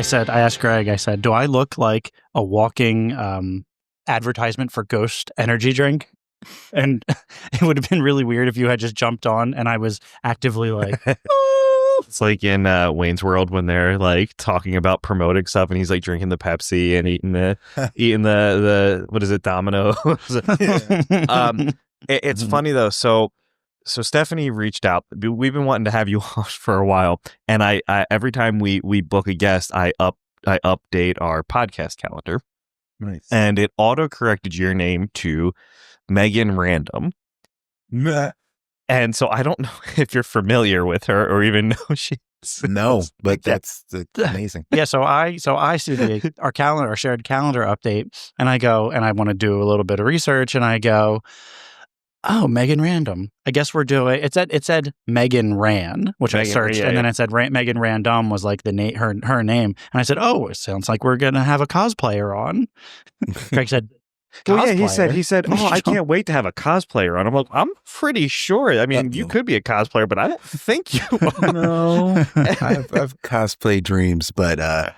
I asked Greg, I said, do I look like a walking advertisement for Ghost energy drink? And it would have been really weird if you had just jumped on and I was actively like, it's like in Wayne's World when they're like talking about promoting stuff and he's like drinking the Pepsi and eating the what is it, Domino's. It's funny though. So Stephanie reached out. We've been wanting to have you on for a while, and I every time we book a guest, I update our podcast calendar. Nice. And it auto corrected your name to Megan Random. Meh. And so I don't know if you're familiar with her or even know she is. No, but that's amazing. Yeah, so I see our shared calendar update, and I go and I want to do a little bit of research, and I go, oh, Megan Random. I guess we're doing it. Said Megan Ran, which I searched, and then it said Megan Random was like the her name, and I said, oh, it sounds like we're gonna have a cosplayer on. Greg said, well, yeah, he said, oh, I can't wait to have a cosplayer on. I'm like, I'm pretty sure. I mean, you could be a cosplayer, but I don't think you are. No, I've cosplay dreams, but I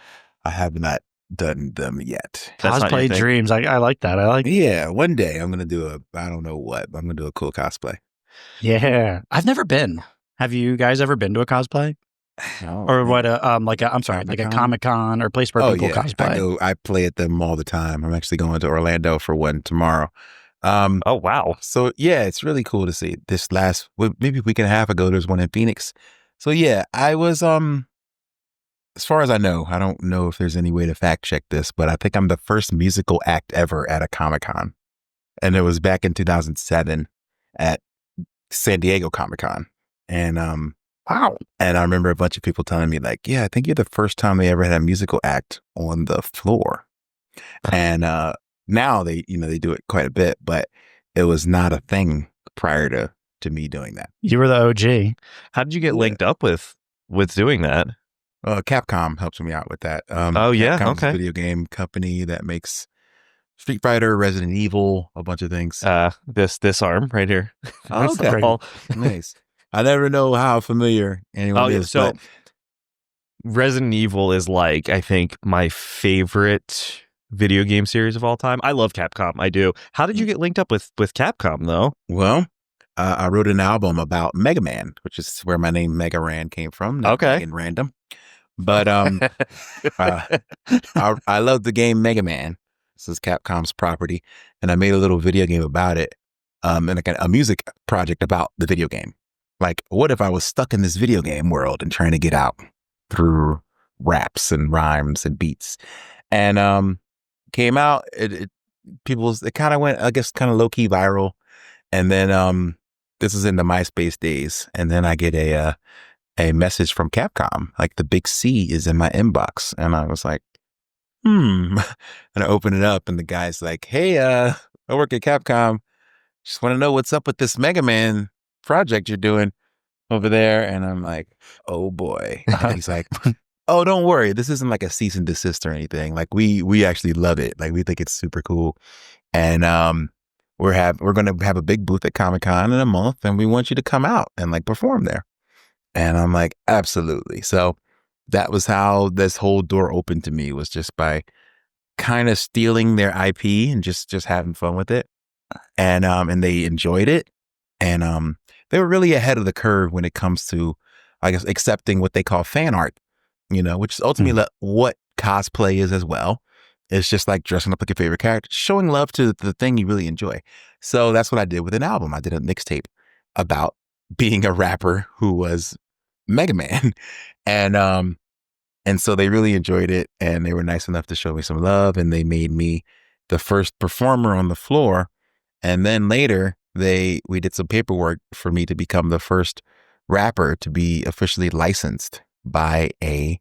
have not done them yet. Cosplay dreams. I like that. Yeah, one day I'm gonna do I don't know what, but I'm gonna do a cool cosplay. Yeah, I've never been. Have you guys ever been to a cosplay? No, or what? Like a Comic-Con or place where people cosplay. I play at them all the time. I'm actually going to Orlando for one tomorrow. Oh wow! So yeah, it's really cool to see. This last maybe a week and a half ago, there's one in Phoenix. So yeah, I was as far as I know, I don't know if there's any way to fact check this, but I think I'm the first musical act ever at a Comic-Con, and it was back in 2007 at San Diego Comic-Con, and wow. And I remember a bunch of people telling me like, yeah, I think you're the first time they ever had a musical act on the floor. And now they do it quite a bit, but it was not a thing prior to me doing that. You were the OG. How did you get linked up with doing that? Capcom helps me out with that. Capcom's a video game company that makes Street Fighter, Resident Evil, a bunch of things. This arm right here. Okay. Nice. I never know how familiar anyone is. So Resident Evil is like, I think, my favorite video game series of all time. I love Capcom. I do. How did you get linked up with Capcom, though? Well, I wrote an album about Mega Man, which is where my name Mega Ran came from. Okay. Megan Random. But I love the game Mega Man. This is Capcom's property. And I made a little video game about it. And like a music project about the video game. Like, what if I was stuck in this video game world and trying to get out through raps and rhymes and beats? And came out, it kind of went, I guess, kind of low key viral. And then this is in the MySpace days. And then I get a message from Capcom, like the big C is in my inbox. And I was like, And I open it up and the guy's like, hey, I work at Capcom. Just want to know what's up with this Mega Man project you're doing over there. And I'm like, oh boy. And he's like, oh, don't worry, this isn't like a cease and desist or anything. Like we actually love it. Like we think it's super cool. And we're going to have a big booth at Comic-Con in a month and we want you to come out and like perform there. And I'm like, absolutely. So that was how this whole door opened to me, was just by kind of stealing their IP and just having fun with it. And they enjoyed it. And they were really ahead of the curve when it comes to, I guess, accepting what they call fan art, which is ultimately what cosplay is as well. It's just like dressing up like your favorite character, showing love to the thing you really enjoy. So that's what I did with an album. I did a mixtape about being a rapper who was Mega Man. And so they really enjoyed it, and they were nice enough to show me some love, and they made me the first performer on the floor. And then later we did some paperwork for me to become the first rapper to be officially licensed by a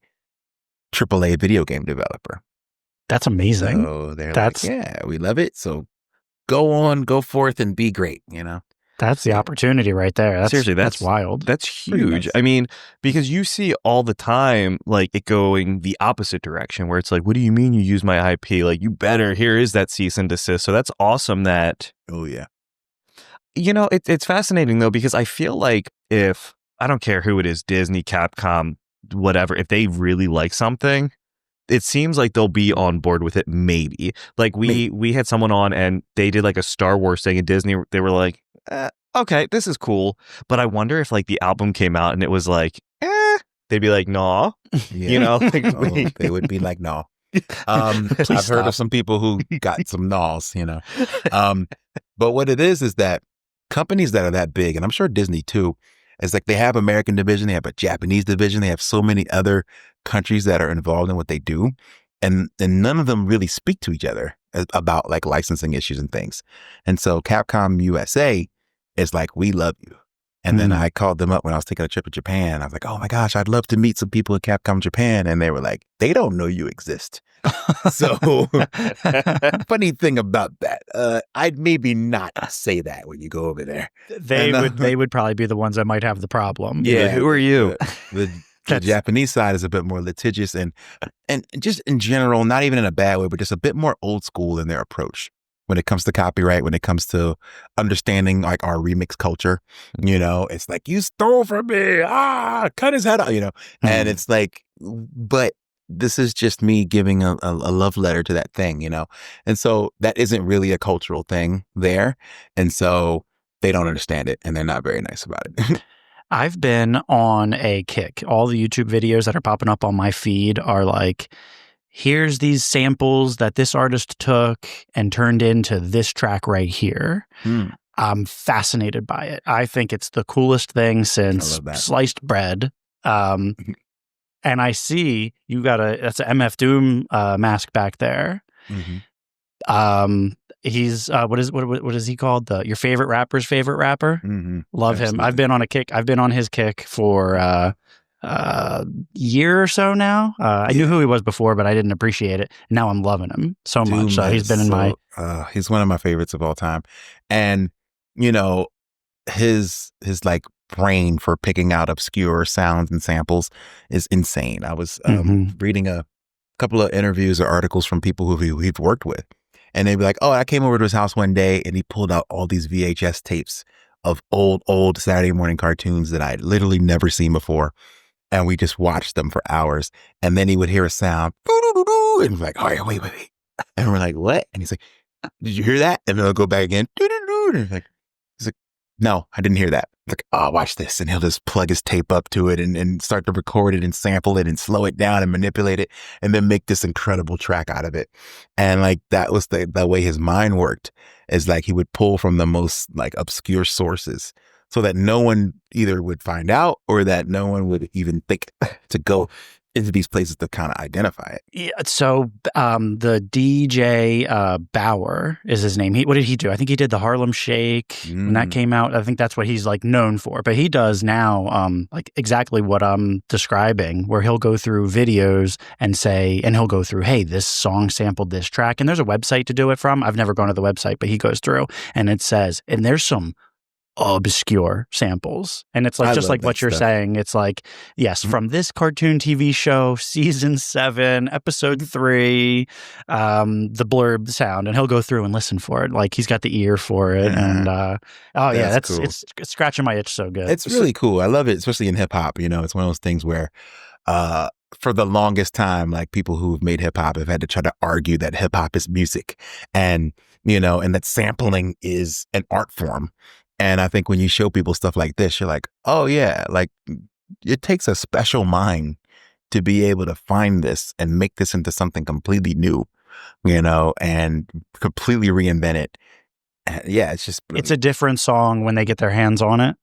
AAA video game developer. That's amazing. So they're like, yeah, we love it. So go forth and be great, That's the opportunity right there. Seriously, that's wild. That's huge. Nice. I mean, because you see all the time, like it going the opposite direction where it's like, what do you mean you use my IP? Like, you better, here is that cease and desist. So that's awesome that. Oh, yeah. It's fascinating though, because I feel like if, I don't care who it is, Disney, Capcom, whatever, if they really like something, it seems like they'll be on board with it. Maybe like we had someone on and they did like a Star Wars thing at Disney. They were like, okay, this is cool. But I wonder if like the album came out and it was like, they'd be like, nah, you know, like, they would be like, no. I've heard of some people who got some no's, you know. But what it is that companies that are that big, and I'm sure Disney too, is like they have American division, they have a Japanese division, they have so many other countries that are involved in what they do, and none of them really speak to each other about like licensing issues and things. And so Capcom USA is like, we love you. And then I called them up when I was taking a trip to Japan. I was like, oh my gosh, I'd love to meet some people at Capcom Japan. And they were like, they don't know you exist. So funny thing about that, I'd maybe not say that when you go over there. They would probably be the ones that might have the problem. Yeah, who are you? The Japanese side is a bit more litigious and just in general, not even in a bad way, but just a bit more old school in their approach when it comes to copyright, when it comes to understanding like our remix culture. You know, it's like, you stole from me, cut his head off, you know. And it's like, but this is just me giving a love letter to that thing, you know. And so that isn't really a cultural thing there. And so they don't understand it and they're not very nice about it. I've been on a kick. All the YouTube videos that are popping up on my feed are like, here's these samples that this artist took and turned into this track right here. I'm fascinated by it. I think it's the coolest thing since sliced bread. And I see you got that's an MF Doom mask back there. He's what is he called? Your favorite rapper's favorite rapper. Love him. I've been on a kick. I've been on his kick for year or so now. I knew who he was before, but I didn't appreciate it. Now I'm loving him so much. So he's been in my he's one of my favorites of all time. And you know, his like brain for picking out obscure sounds and samples is insane. I was reading a couple of interviews or articles from people who he'd worked with, and they'd be like, oh, I came over to his house one day and he pulled out all these VHS tapes of old Saturday morning cartoons that I'd literally never seen before. And we just watched them for hours. And then he would hear a sound, and he's like, oh, yeah, wait. And we're like, what? And he's like, did you hear that? And then he'll go back again. And he's like, no, I didn't hear that. Like, oh, watch this. And he'll just plug his tape up to it and start to record it and sample it and slow it down and manipulate it and then make this incredible track out of it. And like, that was the way his mind worked, is like he would pull from the most like obscure sources so that no one either would find out or that no one would even think to go into these places to kind of identify it. Yeah, so the DJ Bauer is his name. What did he do? I think he did the Harlem Shake when that came out. I think that's what he's like known for. But he does now like exactly what I'm describing, where he'll go through videos and he'll go through, hey, this song sampled this track. And there's a website to do it from. I've never gone to the website, but he goes through and it says, and there's some obscure samples, and it's like just like what you're saying. It's like, yes, from this cartoon TV show, season 7, episode 3, the blurb sound, and he'll go through and listen for it. Like he's got the ear for it, and that's cool. It's scratching my itch so good. It's really cool. I love it, especially in hip hop. You know, it's one of those things where for the longest time, like people who've made hip hop have had to try to argue that hip hop is music, and you know, and that sampling is an art form. And I think when you show people stuff like this, you're like, oh yeah, like it takes a special mind to be able to find this and make this into something completely new, you know, and completely reinvent it. And yeah, it's just brilliant. It's a different song when they get their hands on it.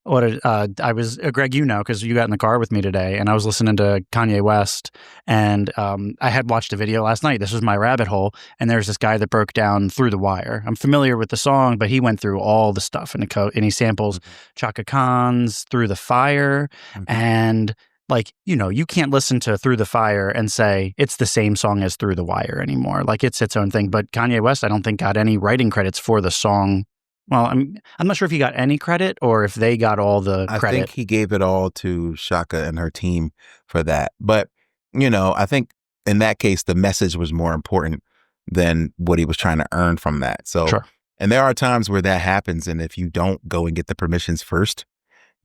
I was Greg, you know, because you got in the car with me today, and I was listening to Kanye West, and I had watched a video last night. This was my rabbit hole, and there's this guy that broke down Through the Wire. I'm familiar with the song, but he went through all the stuff, and he samples Chaka Khan's Through the Fire, and like, you know, you can't listen to Through the Fire and say it's the same song as Through the Wire anymore. Like it's its own thing. But Kanye West, I don't think got any writing credits for the song. Well, I'm not sure if he got any credit or if they got all the credit. I think he gave it all to Shaka and her team for that. But, you know, I think in that case, the message was more important than what he was trying to earn from that. So, sure. And there are times where that happens. And if you don't go and get the permissions first,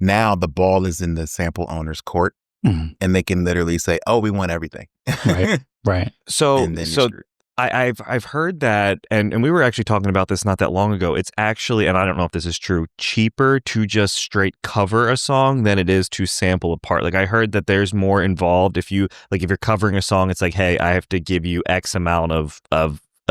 now the ball is in the sample owner's court. and they can literally say, "Oh, we want everything." Right. So And then you're screwed. I've heard that, and we were actually talking about this not that long ago. It's actually, and I don't know if this is true, cheaper to just straight cover a song than it is to sample a part. Like I heard that there's more involved. If you're covering a song, it's like, hey, I have to give you X amount of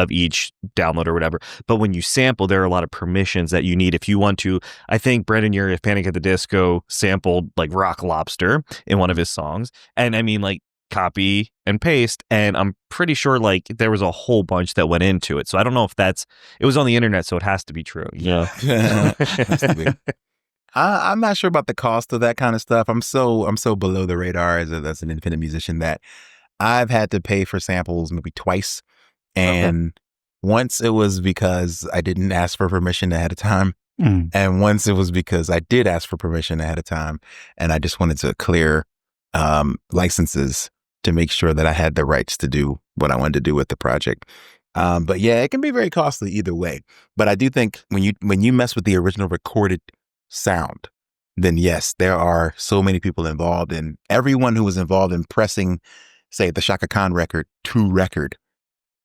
each download or whatever. But when you sample, there are a lot of permissions that you need. If you want to, I think Brandon Urie of Panic at the Disco sampled like Rock Lobster in one of his songs. And I mean, like, copy and paste, and I'm pretty sure like there was a whole bunch that went into it. So I don't know if it was on the internet, so it has to be true. Yeah. I'm not sure about the cost of that kind of stuff. I'm so below the radar as an independent musician that I've had to pay for samples maybe twice. And once it was because I didn't ask for permission ahead of time. And once it was because I did ask for permission ahead of time, and I just wanted to clear licenses to make sure that I had the rights to do what I wanted to do with the project. But yeah, it can be very costly either way. But I do think when you mess with the original recorded sound, then yes, there are so many people involved, and everyone who was involved in pressing, say, the Shaka Khan record to record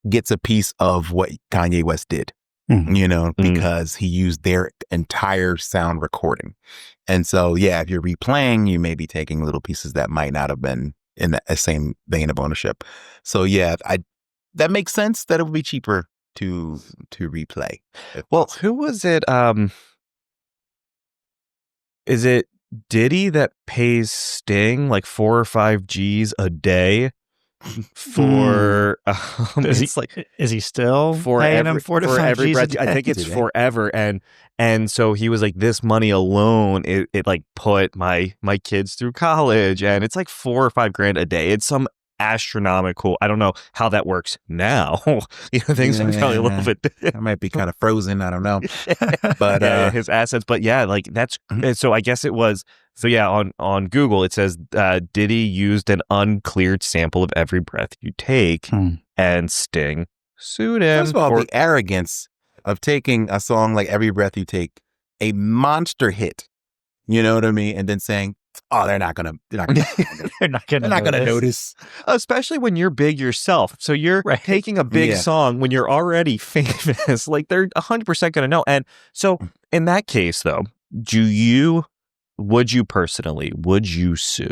gets a piece of what Kanye West did, because he used their entire sound recording. And so, yeah, if you're replaying, you may be taking little pieces that might not have been in the same vein of ownership. So yeah, that makes sense that it would be cheaper to replay. Well, who was it? Is it Diddy that pays Sting like 4 or 5 G's a day for? Is he still paying him 4 to 5 G's a day? I think it's forever, and so he was like, this money alone, it like put my kids through college, and it's like 4 or 5 grand a day. It's some astronomical. I don't know how that works now. Things are probably a little bit. I might be kind of frozen. I don't know, but his assets. But yeah, like that's. So I guess it was. So yeah, on Google it says Diddy used an uncleared sample of Every Breath You Take, and Sting sued him. First of all, the arrogance of taking a song like Every Breath You Take, a monster hit, you know what I mean, and then saying, "Oh, they're not gonna notice." Especially when you're big yourself. So you're taking a big song when you're already famous. Like they're 100% gonna know. And so in that case, though, would you sue?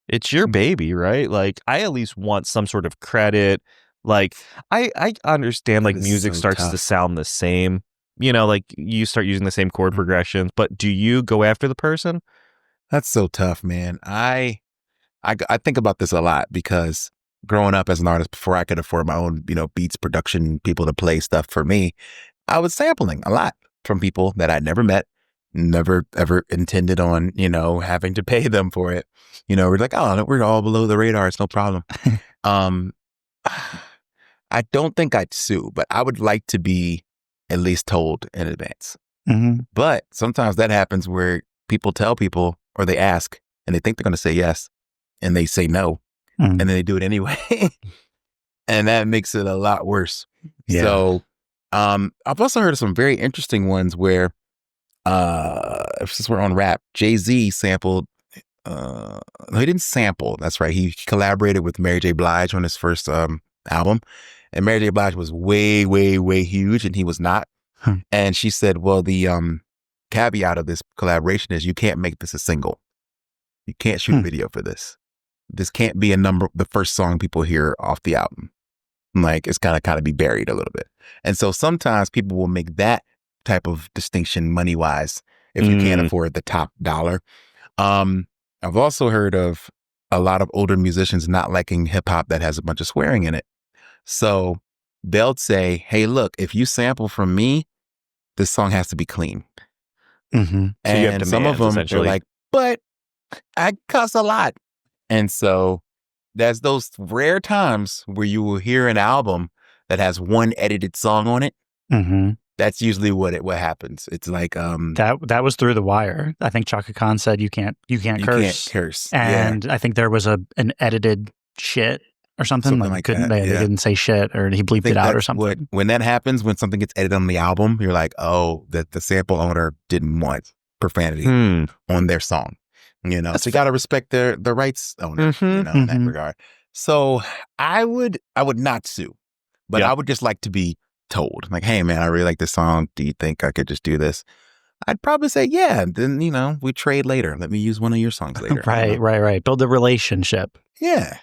It's your baby, right? Like I at least want some sort of credit. Like I understand like music starts to sound the same. Like you start using the same chord progressions, but do you go after the person? That's so tough, man. I think about this a lot because growing up as an artist, before I could afford my own, beats, production, people to play stuff for me, I was sampling a lot from people that I'd never met, never ever intended on, having to pay them for it. We're like, oh, we're all below the radar. It's no problem. I don't think I'd sue, but I would like to be at least told in advance. But sometimes that happens where people tell people, or they ask and they think they're going to say yes, and they say no, and then they do it anyway. And that makes it a lot worse. Yeah. So I've also heard of some very interesting ones where, since we're on rap, Jay-Z sampled, no, he didn't sample. That's right. He collaborated with Mary J. Blige on his first album. And Mary J. Blige was way, way, way huge, and he was not. And she said, well, the caveat of this collaboration is you can't make this a single. You can't shoot a video for this. This can't be the first song people hear off the album. Like it's gotta kind of be buried a little bit. And so sometimes people will make that type of distinction money-wise if you can't afford the top dollar. I've also heard of a lot of older musicians not liking hip hop that has a bunch of swearing in it. So they'll say, hey, look, if you sample from me, this song has to be clean. So and some of them are like, but I cuss a lot. And so there's those rare times where you will hear an album that has one edited song on it. That's usually what happens. It's like that was through the wire. I think Chaka Khan said you can't curse. And I think there was an edited shit or something like they didn't say shit, or he bleeped it out or something. When that happens, when something gets edited on the album, you're like, oh, that the sample owner didn't want profanity on their song. You know, so you got to respect the rights owner, in that regard. So I would not sue, but I would just like to be told, like, hey, man, I really like this song. Do you think I could just do this? I'd probably say, yeah. Then, we trade later. Let me use one of your songs later. Right. Build a relationship. Yeah.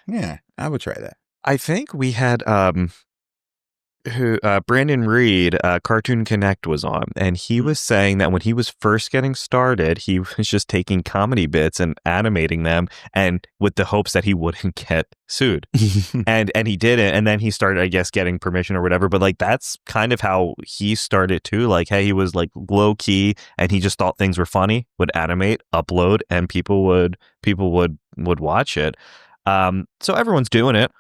I would try that. I think we had Brandon Reed, Cartoon Connect was on, and he was saying that when he was first getting started, he was just taking comedy bits and animating them, and with the hopes that he wouldn't get sued. and he did it, and then he started, I guess, getting permission or whatever. But like that's kind of how he started too. Like, hey, he was like low key, and he just thought things were funny, would animate, upload, and people would watch it. So everyone's doing it.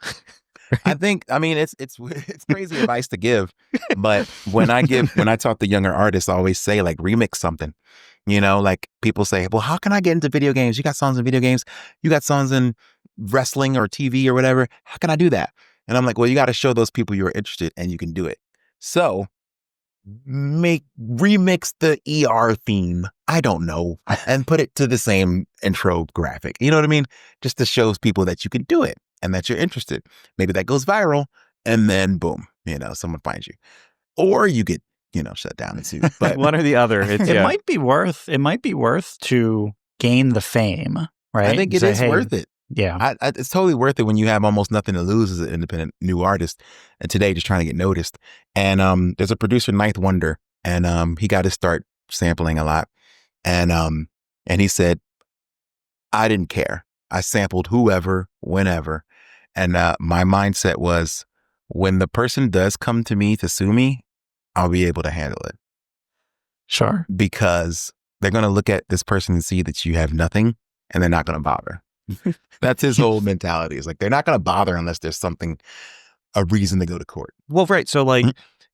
I think, it's crazy advice to give, but when I talk to younger artists, I always say like remix something, like people say, well, how can I get into video games? You got songs in video games, you got songs in wrestling or TV or whatever. How can I do that? And I'm like, well, you got to show those people you're interested and you can do it. So remix the ER theme. I don't know. And put it to the same intro graphic. You know what I mean? Just to show people that you can do it and that you're interested. Maybe that goes viral and then boom, someone finds you. Or you get, shut down and sued. But one or the other. It might be worth to gain the fame, right? I think it is worth it. Yeah. It's totally worth it when you have almost nothing to lose as an independent new artist. And today just trying to get noticed. And there's a producer, Ninth Wonder, and he got to start sampling a lot. And he said, I didn't care. I sampled whoever, whenever. And my mindset was, when the person does come to me to sue me, I'll be able to handle it. Sure. Because they're going to look at this person and see that you have nothing, and they're not going to bother. That's his whole mentality. It's like, they're not going to bother unless there's a reason to go to court. Well, right. So like,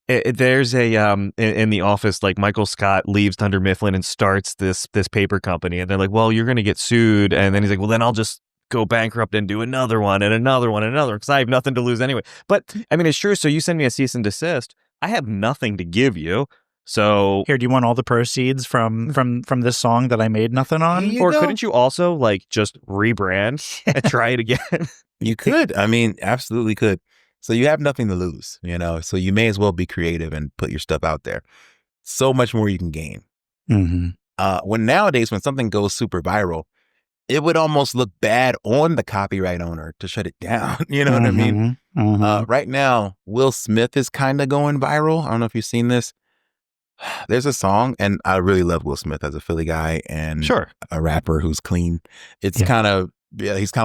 there's a in The Office, like Michael Scott leaves Dunder Mifflin and starts this paper company, and they're like, well, you're going to get sued. And then he's like, well, then I'll just go bankrupt and do another one and another one and another, because I have nothing to lose anyway. But I mean, it's true. So you send me a cease and desist, I have nothing to give you. So here, do you want all the proceeds from this song that I made nothing on? Or couldn't you also like just rebrand and try it again? You could. Absolutely could. So you have nothing to lose, so you may as well be creative and put your stuff out there. So much more you can gain. Mm-hmm. When nowadays, when something goes super viral, it would almost look bad on the copyright owner to shut it down. You know what I mean? Mm-hmm. Right now, Will Smith is kind of going viral. I don't know if you've seen this. There's a song, and I really love Will Smith as a Philly guy and a rapper who's clean. It's he's kind of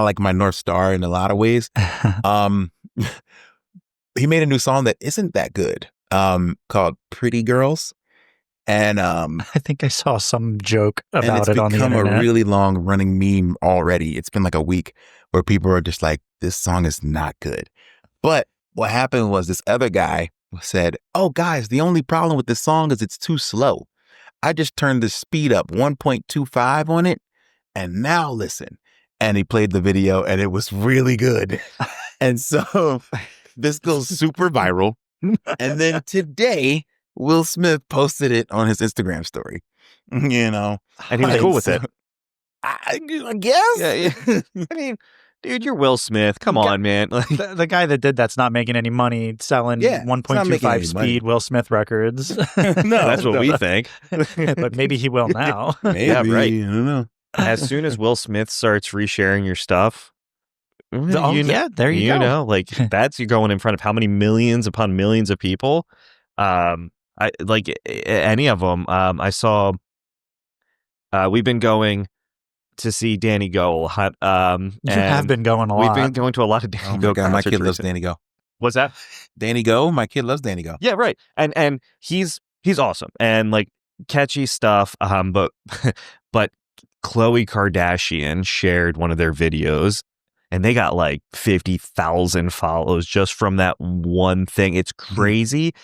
like my North Star in a lot of ways. He made a new song that isn't that good, called Pretty Girls. And I think I saw some joke about it on the internet. It's become a really long running meme already. It's been like a week where people are just like, this song is not good. But what happened was this other guy said, oh, guys, the only problem with this song is it's too slow. I just turned the speed up 1.25 on it, and now listen. And he played the video, and it was really good. And so this goes super viral. And then today, Will Smith posted it on his Instagram story, and he was cool with it. I guess. Yeah. I mean, dude, you're Will Smith. Come on, man. The guy that did that's not making any money selling 1.25 speed Will Smith records. No, that's what we think. But maybe he will now. Maybe, yeah, right. I don't know. As soon as Will Smith starts resharing your stuff, there you go. You know, like that's you going in front of how many millions upon millions of people. I like any of them. I saw. We've been going to see Danny Go a lot. You have been going a lot. We've been going to a lot of Danny Go. God, my kid loves Danny Go. What's that? Danny Go. My kid loves Danny Go. Yeah, right. And he's awesome and like catchy stuff. But Khloe Kardashian shared one of their videos, and they got like 50,000 follows just from that one thing. It's crazy.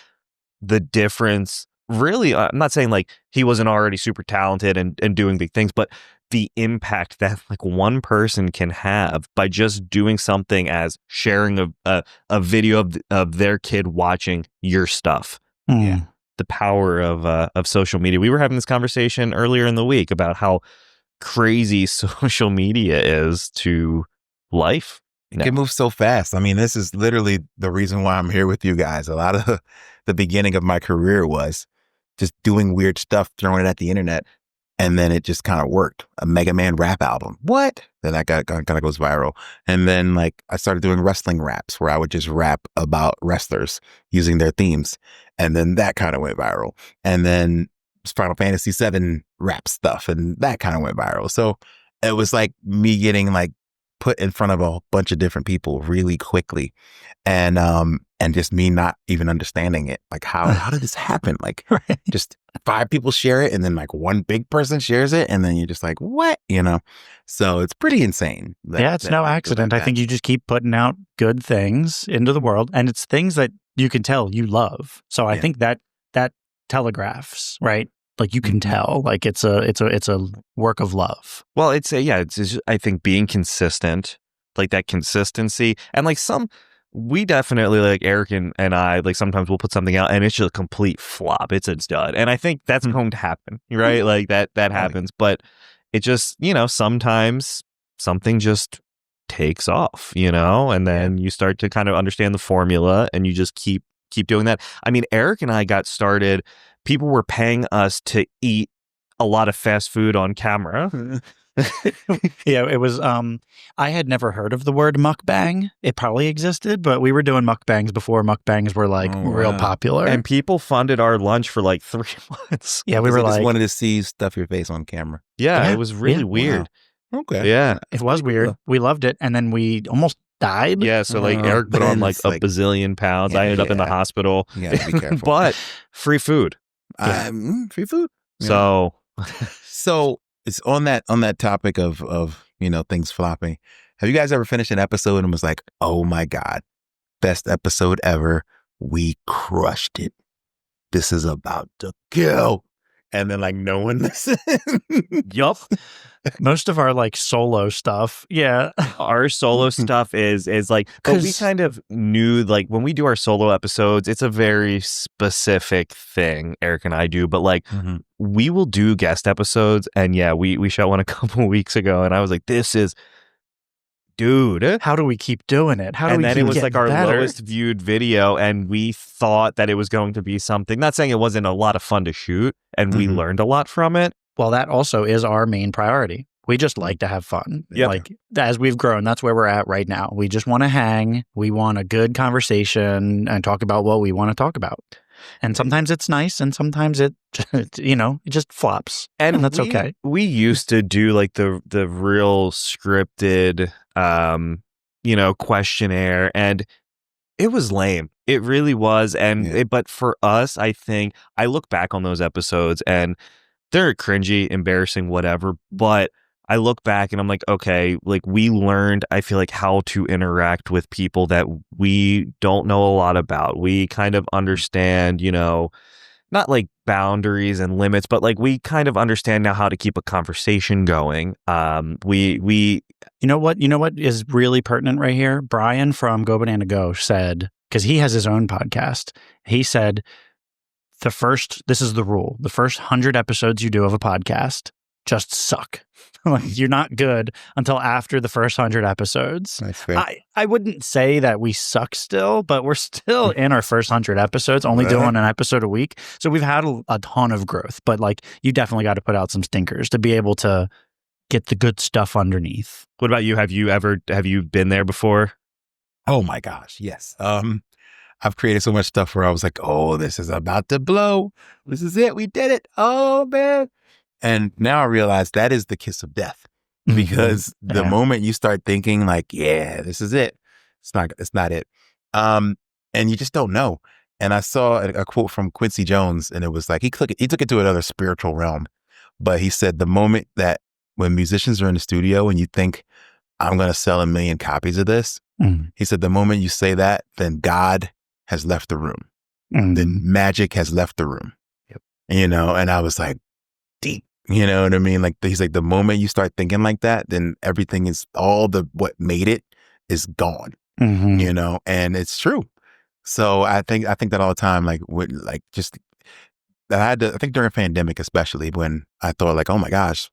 The difference, really, I'm not saying like he wasn't already super talented and doing big things, but the impact that like one person can have by just doing something as sharing a video of their kid watching your stuff. Yeah. The power of social media. We were having this conversation earlier in the week about how crazy social media is to life. It can move so fast. I mean, this is literally the reason why I'm here with you guys. A lot of the beginning of my career was just doing weird stuff, throwing it at the internet. And then it just kind of worked. A Mega Man rap album. What? Then that kind of goes viral. And then like I started doing wrestling raps where I would just rap about wrestlers using their themes. And then that kind of went viral. And then Final Fantasy VII rap stuff. And that kind of went viral. So it was like me getting like put in front of a bunch of different people really quickly. And just me not even understanding it. Like, how did this happen? Like, just 5 people share it, and then like one big person shares it, and then you're just like, what? You know? So it's pretty insane. It's no accident. I think you just keep putting out good things into the world, and it's things that you can tell you love. So I think that telegraphs, right? Like you can tell, like it's a work of love. Well, it's just, I think being consistent, like that consistency, and like we definitely, like Eric and I, like sometimes we'll put something out and it's just a complete flop. It's dud. And I think that's going to happen, right? Like that happens. But it just, sometimes something just takes off, and then you start to kind of understand the formula and you just keep doing that. I mean, Eric and I got started, people were paying us to eat a lot of fast food on camera. Yeah, it was, I had never heard of the word mukbang. It probably existed, but we were doing mukbangs before mukbangs were like real popular. And people funded our lunch for like 3 months. Yeah, we were just wanted to see you stuff your face on camera. Yeah, it was really weird. Wow. Okay. Yeah. It was weird. We loved it. And then we almost died. Yeah, so like Eric put on like a bazillion pounds. I ended up in the hospital. You gotta be careful. But free food. Free food. So it's on that topic of things flopping. Have you guys ever finished an episode and was like, oh my God, best episode ever. We crushed it. This is about to kill. And then like no one listened. Yup. Most of our like solo stuff. Yeah. Our solo stuff is like, but we kind of knew like when we do our solo episodes, it's a very specific thing Eric and I do, but like we will do guest episodes. And yeah, we shot one a couple of weeks ago and I was like, this is, dude, how do we keep doing it? How do we keep it was like our better? lowest viewed video, and we thought that it was going to be something. Not saying it wasn't a lot of fun to shoot, and we learned a lot from it. Well, that also is our main priority. We just like to have fun. Yep. Like as we've grown, that's where we're at right now. We just want to hang. We want a good conversation and talk about what we want to talk about. And sometimes it's nice, and sometimes it just flops, and that's okay. We used to do like the real scripted, questionnaire, and it was lame. It really was, and but for us, I think I look back on those episodes, and they're cringy, embarrassing, whatever. But I look back and I'm like, okay, like we learned, I feel like, how to interact with people that we don't know a lot about. We kind of understand, not like boundaries and limits, but like we kind of understand now how to keep a conversation going. You know what is really pertinent right here? Brian from Go Banana Go said, because he has his own podcast, he said, this is the rule. The first 100 episodes you do of a podcast just suck. Like you're not good until after the first 100 episodes. I wouldn't say that we suck still, but we're still in our first 100 episodes, only doing an episode a week. So we've had a ton of growth, but like you definitely got to put out some stinkers to be able to get the good stuff underneath. What about you? Have you been there before? Oh my gosh, yes. I've created so much stuff where I was like, oh, this is about to blow. This is it. We did it. Oh, man. And now I realize that is the kiss of death, because the moment you start thinking like, yeah, this is it, it's not it. And you just don't know. And I saw a quote from Quincy Jones, and it was like, he took it to another spiritual realm, but he said the moment that when musicians are in the studio and you think, I'm going to sell 1 million copies of this, he said, the moment you say that, then God has left the room. Then magic has left the room. Yep. And I was like, deep. You know what I mean? Like he's like, the moment you start thinking like that, then everything is what made it is gone. And it's true. So I think that all the time, like I think during a pandemic, especially when I thought like, oh my gosh,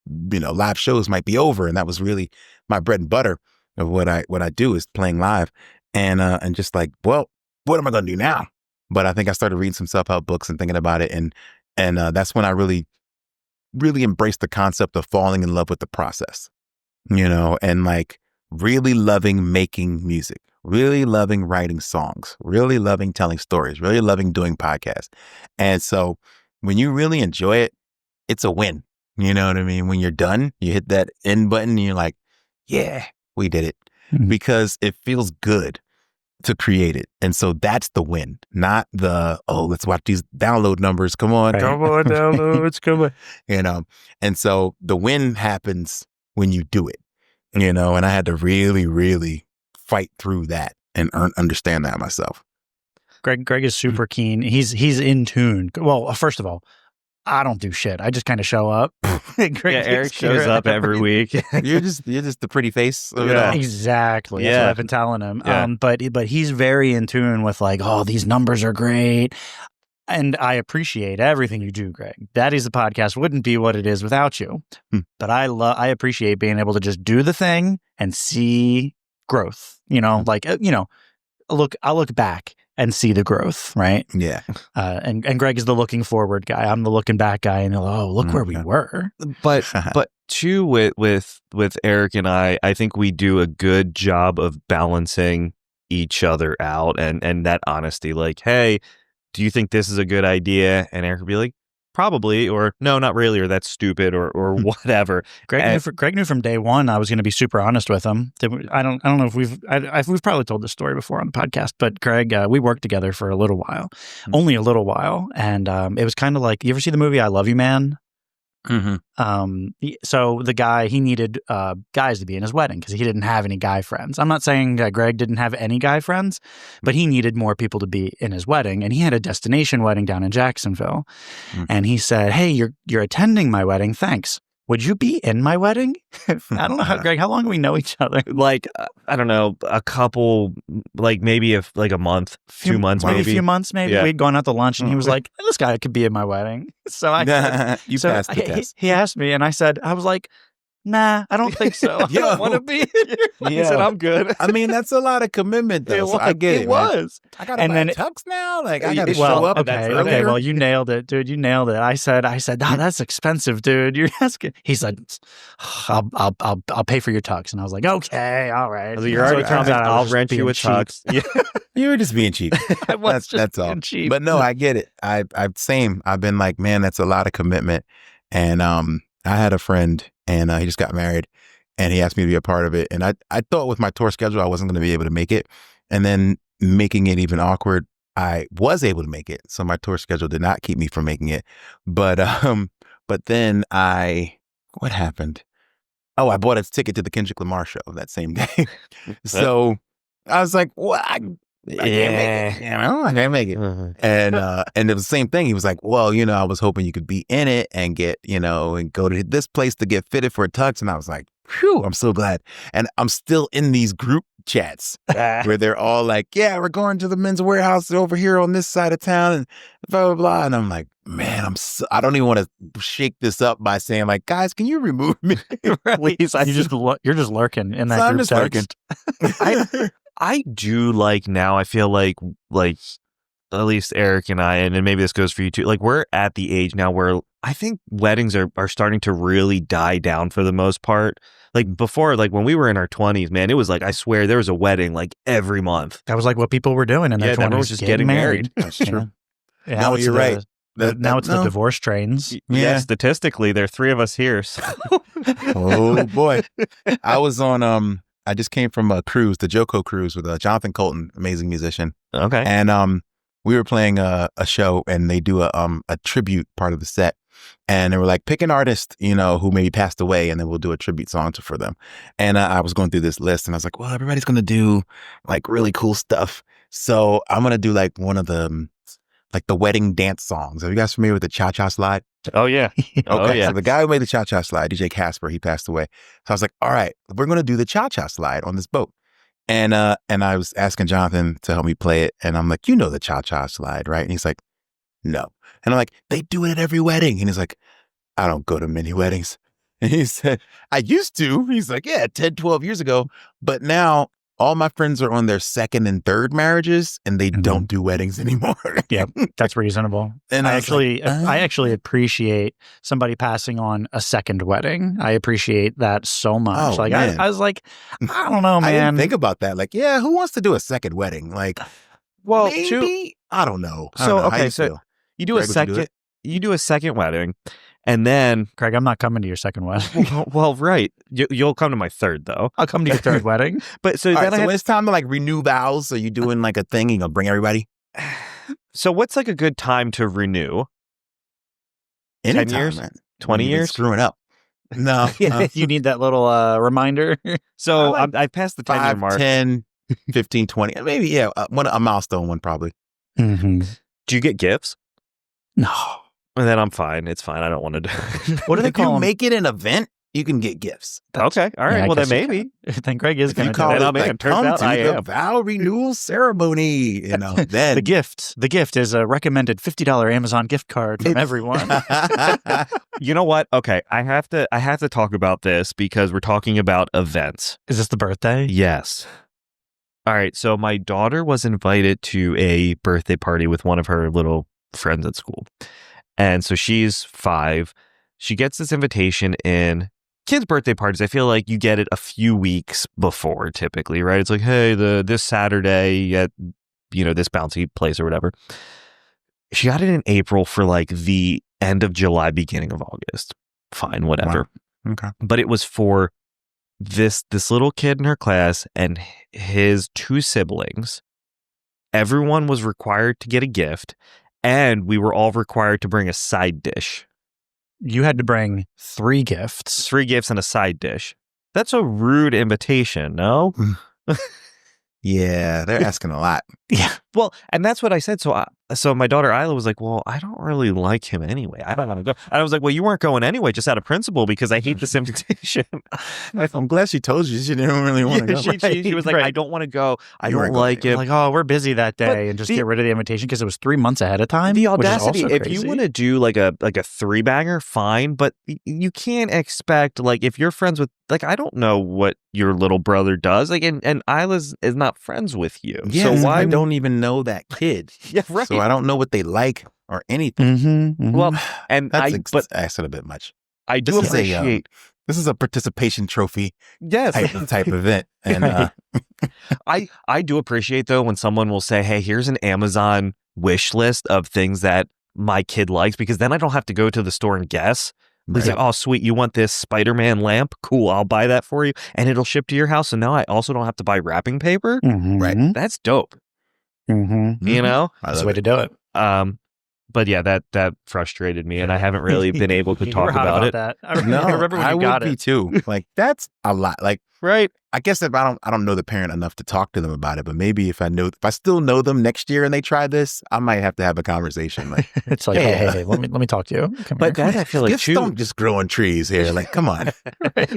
live shows might be over. And that was really my bread and butter of what I do is playing live. And just like, well, what am I going to do now? But I think I started reading some self-help books and thinking about it. And that's when I really, really embraced the concept of falling in love with the process, and like really loving making music, really loving writing songs, really loving telling stories, really loving doing podcasts. And so when you really enjoy it, it's a win. You know what I mean? When you're done, you hit that end button and you're like, yeah, we did it. Mhm. Because it feels good to create it. And so that's the win, not the, let's watch these download numbers. Come on, Right. come on, downloads, come on. And so the win happens when you do it, and I had to really, really fight through that and understand that myself. Greg is super keen. He's in tune. Well, first of all, I don't do shit. I just kind of show up. Eric shows up every week. You're just the pretty face of it all. Exactly. That's what I've been telling him. Yeah. But he's very in tune with like, these numbers are great. And I appreciate everything you do, Greg. Daddies, the podcast wouldn't be what it is without you. But I appreciate being able to just do the thing and see growth. I'll look back and see the growth, right? Yeah. And Greg is the looking forward guy. I'm the looking back guy, and look where we were. But too, with Eric and I think we do a good job of balancing each other out and that honesty. Like, hey, do you think this is a good idea? And Eric would be like, probably, or no, not really, or that's stupid, or whatever. Greg knew from day one I was going to be super honest with him. I don't know if we've probably told this story before on the podcast, but Greg, we worked together for a little while, only a little while, and it was kind of like, you ever see the movie I Love You, Man? Mm-hmm. So the guy, he needed guys to be in his wedding because he didn't have any guy friends. I'm not saying that Greg didn't have any guy friends, but he needed more people to be in his wedding, and he had a destination wedding down in Jacksonville. And he said, "Hey, you're attending my wedding. Thanks. Would you be in my wedding?" I don't know Greg, how long do we know each other? Like, I don't know, a couple, like maybe a month, 2 months, maybe. A few months, maybe. Yeah. We'd gone out to lunch, and he was like, "This guy could be in my wedding." So I said, You passed the test. He asked me, and I was like, "Nah, I don't think so. I don't want to be in your wedding." He said, "I'm good." I mean, that's a lot of commitment, though. So I get it. It was. I got to buy tux now. Like, I got to show Well, up. okay. Well, you nailed it, dude. You nailed it. I said, that's expensive, dude. You're asking. He said, I'll pay for your tux, and I was like, okay, all right. So you're already telling me I'll rent you a tux. Yeah. You were just being cheap. I was that's all. being cheap. But no, I get it. I've been like, man, that's a lot of commitment. And I had a friend, and he just got married, and he asked me to be a part of it. And I thought with my tour schedule, I wasn't going to be able to make it. And then making it even awkward, I was able to make it. So my tour schedule did not keep me from making it. But then what happened? Oh, I bought a ticket to the Kendrick Lamar show that same day. So I was like, well, I can't make it. I can't make it. And it was the same thing. He was like, well, I was hoping you could be in it and get, and go to this place to get fitted for a tux. And I was like, phew, I'm so glad. And I'm still in these group chats where they're all like, yeah, we're going to the Men's Warehouse over here on this side of town and blah, blah, blah. And I'm like, man, I don't even want to shake this up by saying like, guys, can you remove me? Please, you're just lurking in that So I'm group just text. lurking. I do like now, I feel like at least Eric and I, and maybe this goes for you too, like we're at the age now where I think weddings are starting to really die down for the most part. Like before, like when we were in our 20s, man, it was like, I swear there was a wedding like every month. That was like what people were doing in their 20s. Everyone was just getting married. That's true. Yeah, No, you're right. Now it's the divorce trains. Yeah, statistically, there are 3 of us here. So. Oh boy. I just came from a cruise, the Joko cruise with Jonathan Colton, amazing musician. Okay. And we were playing a show, and they do a tribute part of the set. And they were like, pick an artist, who maybe passed away, and then we'll do a tribute song for them. And I was going through this list, and I was like, well, everybody's going to do like really cool stuff. So I'm going to do like one of the wedding dance songs. Are you guys familiar with the Cha-Cha Slide? Oh, yeah. Okay, so the guy who made the Cha-Cha Slide, DJ Casper, he passed away. So I was like, all right, we're going to do the Cha-Cha Slide on this boat. And I was asking Jonathan to help me play it. And I'm like, the Cha-Cha Slide, right? And he's like, no. And I'm like, they do it at every wedding. And he's like, I don't go to many weddings. And he said, I used to. He's like, yeah, 10, 12 years ago. But now all my friends are on their second and third marriages and they don't do weddings anymore. Yep, that's reasonable. And I I actually appreciate somebody passing on a second wedding. I appreciate that so much. Oh, Like man. I was like, I don't know, I didn't man. think about that. Like, yeah, who wants to do a second wedding? Like, Well, maybe I don't know. I So, don't know. How okay, you so feel? you do a Greg, would you do second. it? You do a second wedding, and then Craig, I'm not coming to your second wedding. well, right. You'll come to my third though. I'll come to your third wedding. But so All then right, so I when it's time to like renew vows, are you doing like a thing? You gonna bring everybody? so what's like a good time to renew? 10 Anytime, years? man. 20 You've been years? screwing up. No, You need that little reminder. So I like I passed the 10-year 5, mark. 10, 15, 20. Maybe, yeah, a milestone one probably. Mm-hmm. Do you get gifts? No. And then I'm fine. It's fine. I don't want to do. What do they If you call them? make it an event, you can get gifts. Okay. All right. Yeah, I well, then guess you maybe. Then Greg is If you going to call do it, it. I'm in. like, Turns come out to I the am. vow renewal ceremony, then The gift is a recommended $50 Amazon gift card from everyone. You know what? Okay. I have to talk about this because we're talking about events. Is this the birthday? Yes. All right. So my daughter was invited to a birthday party with one of her little friends at school. And so she's 5. She gets this invitation in. Kids' birthday parties, I feel like you get it a few weeks before typically, right? It's like, hey, this Saturday at, this bouncy place or whatever. She got it in April for like the end of July, beginning of August. Fine, whatever. Wow. Okay. But it was for this little kid in her class and his 2 siblings. Everyone was required to get a gift, and we were all required to bring a side dish. You had to bring 3 gifts. 3 gifts and a side dish. That's a rude invitation, no? Yeah, they're asking a lot. Yeah. Well, and that's what I said. So my daughter Isla was like, well, I don't really like him anyway. I don't want to go. And I was like, well, you weren't going anyway, just out of principle, because I hate this invitation. I'm glad she told you she didn't really want to go. She was like, I don't want to go. I You don't weren't like going. it. Like, oh, we're busy that day, But and just the- get rid of the invitation because it was 3 months ahead of time. The which is audacity, also if you crazy. want to do like a 3-banger, fine, but you can't expect, like, if you're friends with, like, I don't know what your little brother does, like, and Isla is not friends with you. Yeah, So why I don't even know that kid. Yeah, right. So I don't know what they like or anything. Mm-hmm. Well, and That's asking a bit much. I do This is a, appreciate. This is a participation trophy Yes. type event. And I do appreciate though when someone will say, hey, here's an Amazon wish list of things that my kid likes, because then I don't have to go to the store and guess. He's Right. like, oh, sweet, you want this Spider-Man lamp? Cool, I'll buy that for you. And it'll ship to your house. So now I also don't have to buy wrapping paper. Mm-hmm. Right. That's dope. Mm-hmm. You know? I That's love the way it. to do it. But yeah, that frustrated me, and I haven't really been able to You talk were hot about it. that. I No, remember when I you got would be it. too. Like, that's a lot. Like, Right. I guess if I don't know the parent enough to talk to them about it, but maybe if I still know them next year and they try this, I might have to have a conversation. Like, It's like, Yeah. hey, let me talk to you. Come But here. that I feel like gifts too. don't just grow on trees here. Like, come on.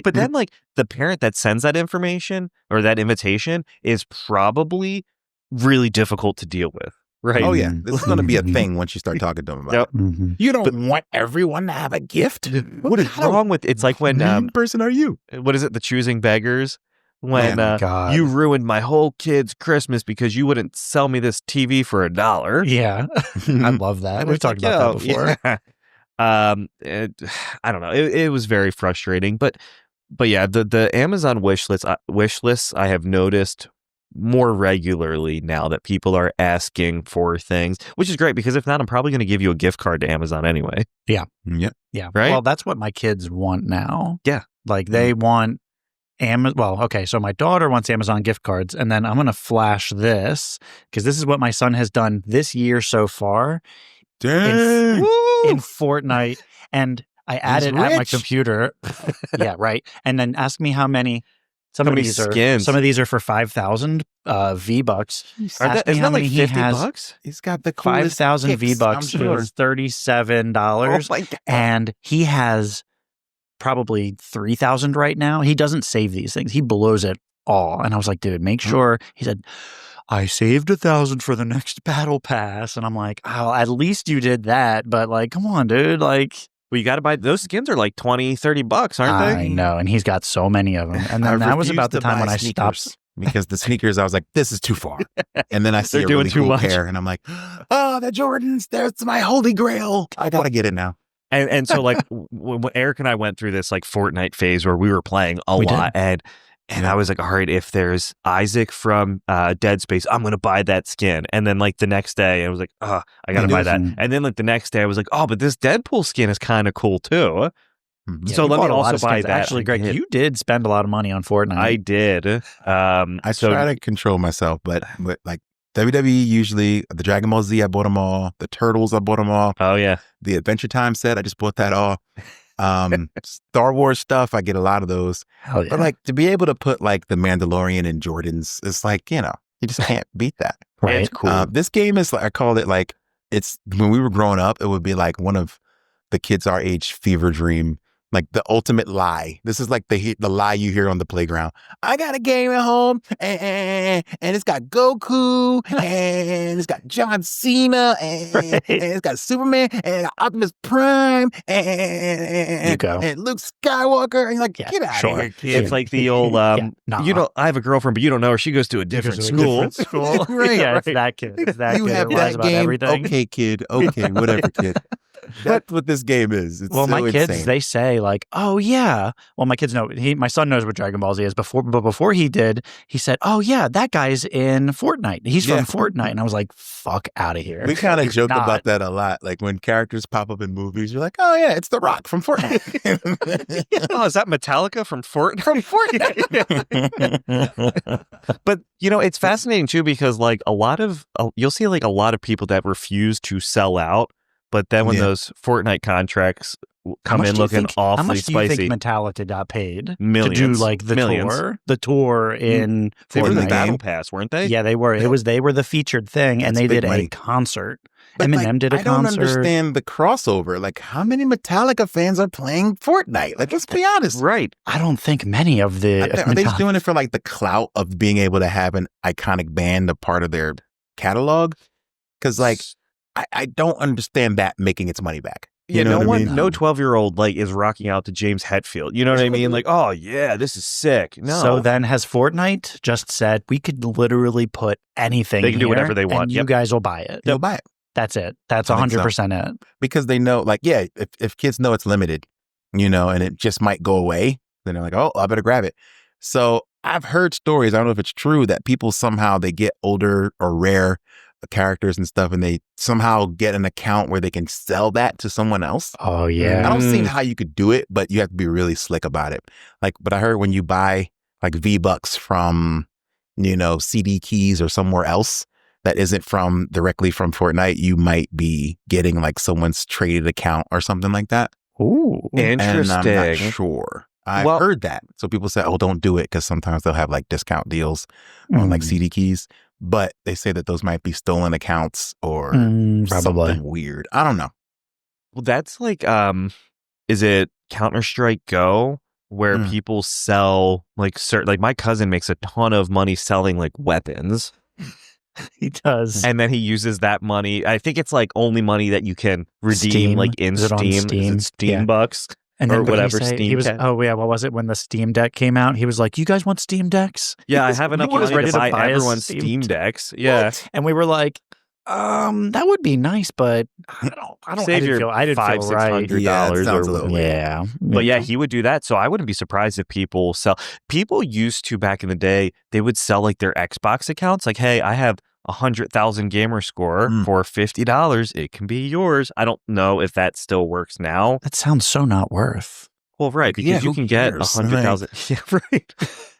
But then, like, the parent that sends that information or that invitation is probably really difficult to deal with. Right. Oh yeah, this is going to be a thing once you start talking to them about Yep. it. Mhm. You don't want everyone to have a gift. What is wrong with it's like when mean person are you? what is it, the choosing beggars? When Oh my God. you ruined my whole kid's Christmas because you wouldn't sell me this TV for $1. Yeah. I love that. And We've it's like, talked about that yo, before. yeah. I don't know. It was very frustrating, but yeah, the Amazon wish lists I have noticed more regularly now that people are asking for things, which is great because if not, I'm probably going to give you a gift card to Amazon anyway. Yep. Yeah. Right? Well, that's what my kids want now. Yeah. Like they want Amazon. Well, okay. So my daughter wants Amazon gift cards, and then I'm going to flash this because this is what my son has done this year so far Dang. in Fortnite. And I added at my rich. computer. Yeah, right. And then ask me how many. Some How of many these are skins? Some of these are for 5,000 V-Bucks. Isn't Ask me how that like many he $50? has. He's got the coolest 5,000 kicks, V-Bucks I'm sure. is $37. Oh my God. And he has probably 3,000 right now. He doesn't save these things. He blows it all. And I was like, dude, make sure. He said, I saved 1,000 for the next battle pass. And I'm like, oh, at least you did that. But like, come on, dude. Like, Well, you got to buy those skins are like $20-$30, aren't they? I know, and he's got so many of them. And then that was about the time when I stopped. Because the sneakers, I was like, this is too far. And then I see They're a doing really too cool much. pair, and I'm like, oh, the Jordans, there's my holy grail. I gotta get it now. And so like when Eric and I went through this like Fortnite phase where we were playing a We lot, and I was like, all right, if there's Isaac from Dead Space, I'm gonna buy that skin. And then like the next day, I was like, I gotta buy that. And then like the next day, I was like, oh, but this Deadpool skin is kind of cool too. Yeah, So you let me bought a lot also of buy skins. that. Actually, Greg, you did spend a lot of money on Fortnite. I did. I try to control myself, but like WWE, usually the Dragon Ball Z, I bought them all. The Turtles, I bought them all. Oh yeah. The Adventure Time set, I just bought that all. Star Wars stuff, I get a lot of those. Hell yeah. But like to be able to put like the Mandalorian and Jordans, it's like, you just can't beat that. Right. It's cool. This game is like, I called it like, it's when we were growing up, it would be like one of the kids our age fever dream, like the ultimate lie. This is like the lie you hear on the playground. I got a game at home and it's got Goku and it's got John Cena and it's got Superman and Optimus Prime and Luke Skywalker. And you're like, get out of here, kid. It's like the old, I have a girlfriend, but you don't know her. She goes to a different school. Right, yeah, right. It's that kid. It's that You kid have who lies that about game. everything. Okay, kid. Okay, whatever, kid. That's what this game is. It's well, so my kids, insane. they say like, "Oh yeah." Well, my kids know. My son knows what Dragon Ball Z is. Before he did, he said, "Oh yeah, that guy's in Fortnite. He's from Fortnite." And I was like, "Fuck out of here." We kind of joke about that a lot. Like when characters pop up in movies, you're like, "Oh yeah, it's The Rock from Fortnite." Oh, is that Metallica from Fortnite? From Fortnite. But it's fascinating too because like you'll see like a lot of people that refuse to sell out. But then when those Fortnite contracts come in looking awfully how much spicy, do you think Metallica got paid millions, to do like the tour in they were the Fortnite? Battle Pass, weren't they? Yeah, they were. They were the featured thing, and they did a concert. But Eminem did a concert. I don't understand the crossover. Like, how many Metallica fans are playing Fortnite? Like, let's be honest. Right. I don't think many of the. Are they just doing it for like the clout of being able to have an iconic band a part of their catalog? Because like, I don't understand that making its money back. Yeah, no 12-year-old like is rocking out to James Hetfield. You know what I mean? Like, oh yeah, this is sick. No. So then has Fortnite just said we could literally put anything. They can do whatever they want. And you guys will buy it. They'll buy it. That's it. That's 100% it. Because they know, like, yeah, if kids know it's limited, and it just might go away, then they're like, oh, I better grab it. So I've heard stories. I don't know if it's true that people somehow they get older or rare characters and stuff, and they somehow get an account where they can sell that to someone else. Oh yeah. I don't see how you could do it, but you have to be really slick about it. Like, but I heard when you buy like V-Bucks from, CD keys or somewhere else that isn't directly from Fortnite, you might be getting like someone's traded account or something like that. Ooh, interesting. And I'm not sure. I heard that. So people say, oh, don't do it because sometimes they'll have like discount deals on like CD keys. But they say that those might be stolen accounts or something weird. I don't know. Well, that's like, is it Counter-Strike Go where people sell like certain, like my cousin makes a ton of money selling like weapons. He does. And then he uses that money. I think it's like only money that you can redeem like in Steam. Is it Steam bucks? And then or whatever Steam what was it when the Steam Deck came out? He was like, "You guys want Steam Decks?" Yeah, I have enough money to buy everyone's Steam Decks. Yeah, what? And we were like, that would be nice, but I don't. Save your $500-$600 $600 But yeah, he would do that. So I wouldn't be surprised if people sell. People used to back in the day, they would sell like their Xbox accounts. Like, hey, I have 100,000 gamer score for $50. It can be yours. I don't know if that still works now. That sounds so not worth. Well, right, because you can get 100,000. Yeah, right.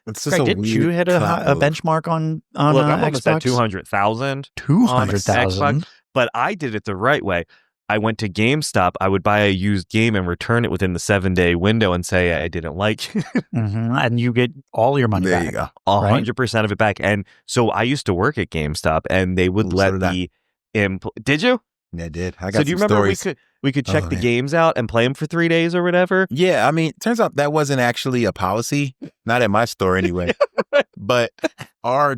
It's just didn't you hit a benchmark on Look, I'm almost at Xbox? 200,000. 200,000. But I did it the right way. I went to GameStop. I would buy a used game and return it within the 7-day window and say I didn't like it. And you get all your money back. There you go. 100% of it back. And so I used to work at GameStop and they would let me... Did you? Yeah, I did. I got so do you remember stories. we could check the games out and play them for 3 days or whatever? Yeah, I mean, turns out that wasn't actually a policy. Not at my store anyway. But our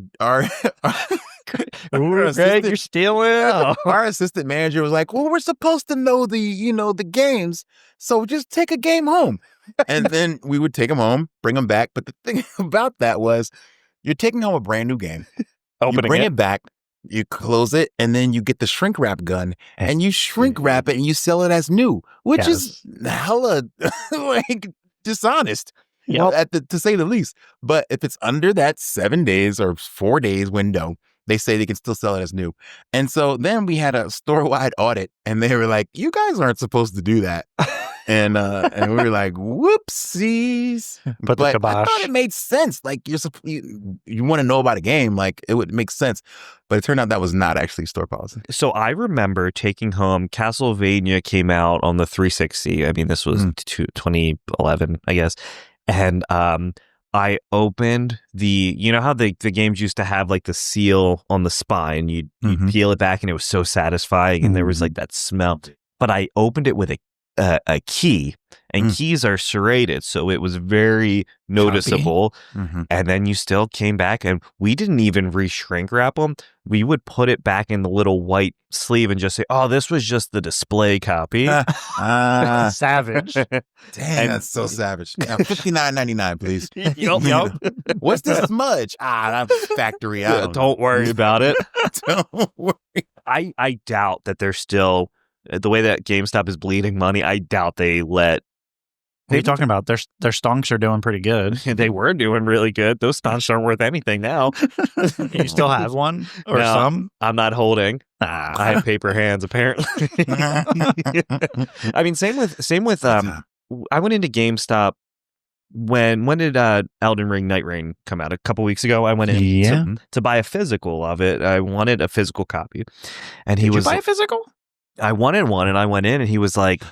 Ooh, Greg, you're stealing. Our assistant manager was like, well, we're supposed to know the games, so just take a game home. And then we would take them home, bring them back. But the thing about that was you're taking home a brand new game. You bring it back, you close it, and then you get the shrink wrap gun and you shrink wrap it and you sell it as new, which is hella like dishonest. Well, to say the least. But if it's under that 7 days or 4 days window, they say they can still sell it as new. And so then we had a store-wide audit, and they were like, you guys aren't supposed to do that. And we were like, whoopsies. But I thought it made sense. Like, you want to know about a game, like, it would make sense. But it turned out that was not actually store policy. So I remember taking home Castlevania came out on the 360. I mean, this was 2011, I guess. And I opened you know how the games used to have like the seal on the spine, you'd peel it back and it was so satisfying and there was like that smell. But I opened it with a key, and keys are serrated, so it was very noticeable. And then you still came back, and we didn't even re-shrink wrap them. We would put it back in the little white sleeve and just say, oh, this was just the display copy. Savage. Damn, that's so savage. Now, $59.99, please. Yep. What's this smudge? That's factory out. Don't worry about it. Don't worry. I doubt that they're still, the way that GameStop is bleeding money, I doubt they let. What are you talking about? Their stonks are doing pretty good. They were doing really good. Those stonks aren't worth anything now. You still have one or no, some? I'm not holding. I have paper hands, apparently. I mean, same with. I went into GameStop when did Elden Ring Night Rain come out? A couple weeks ago. I went in to buy a physical of it. I wanted a physical copy, and Did you buy a physical? I wanted one, and I went in, and he was like,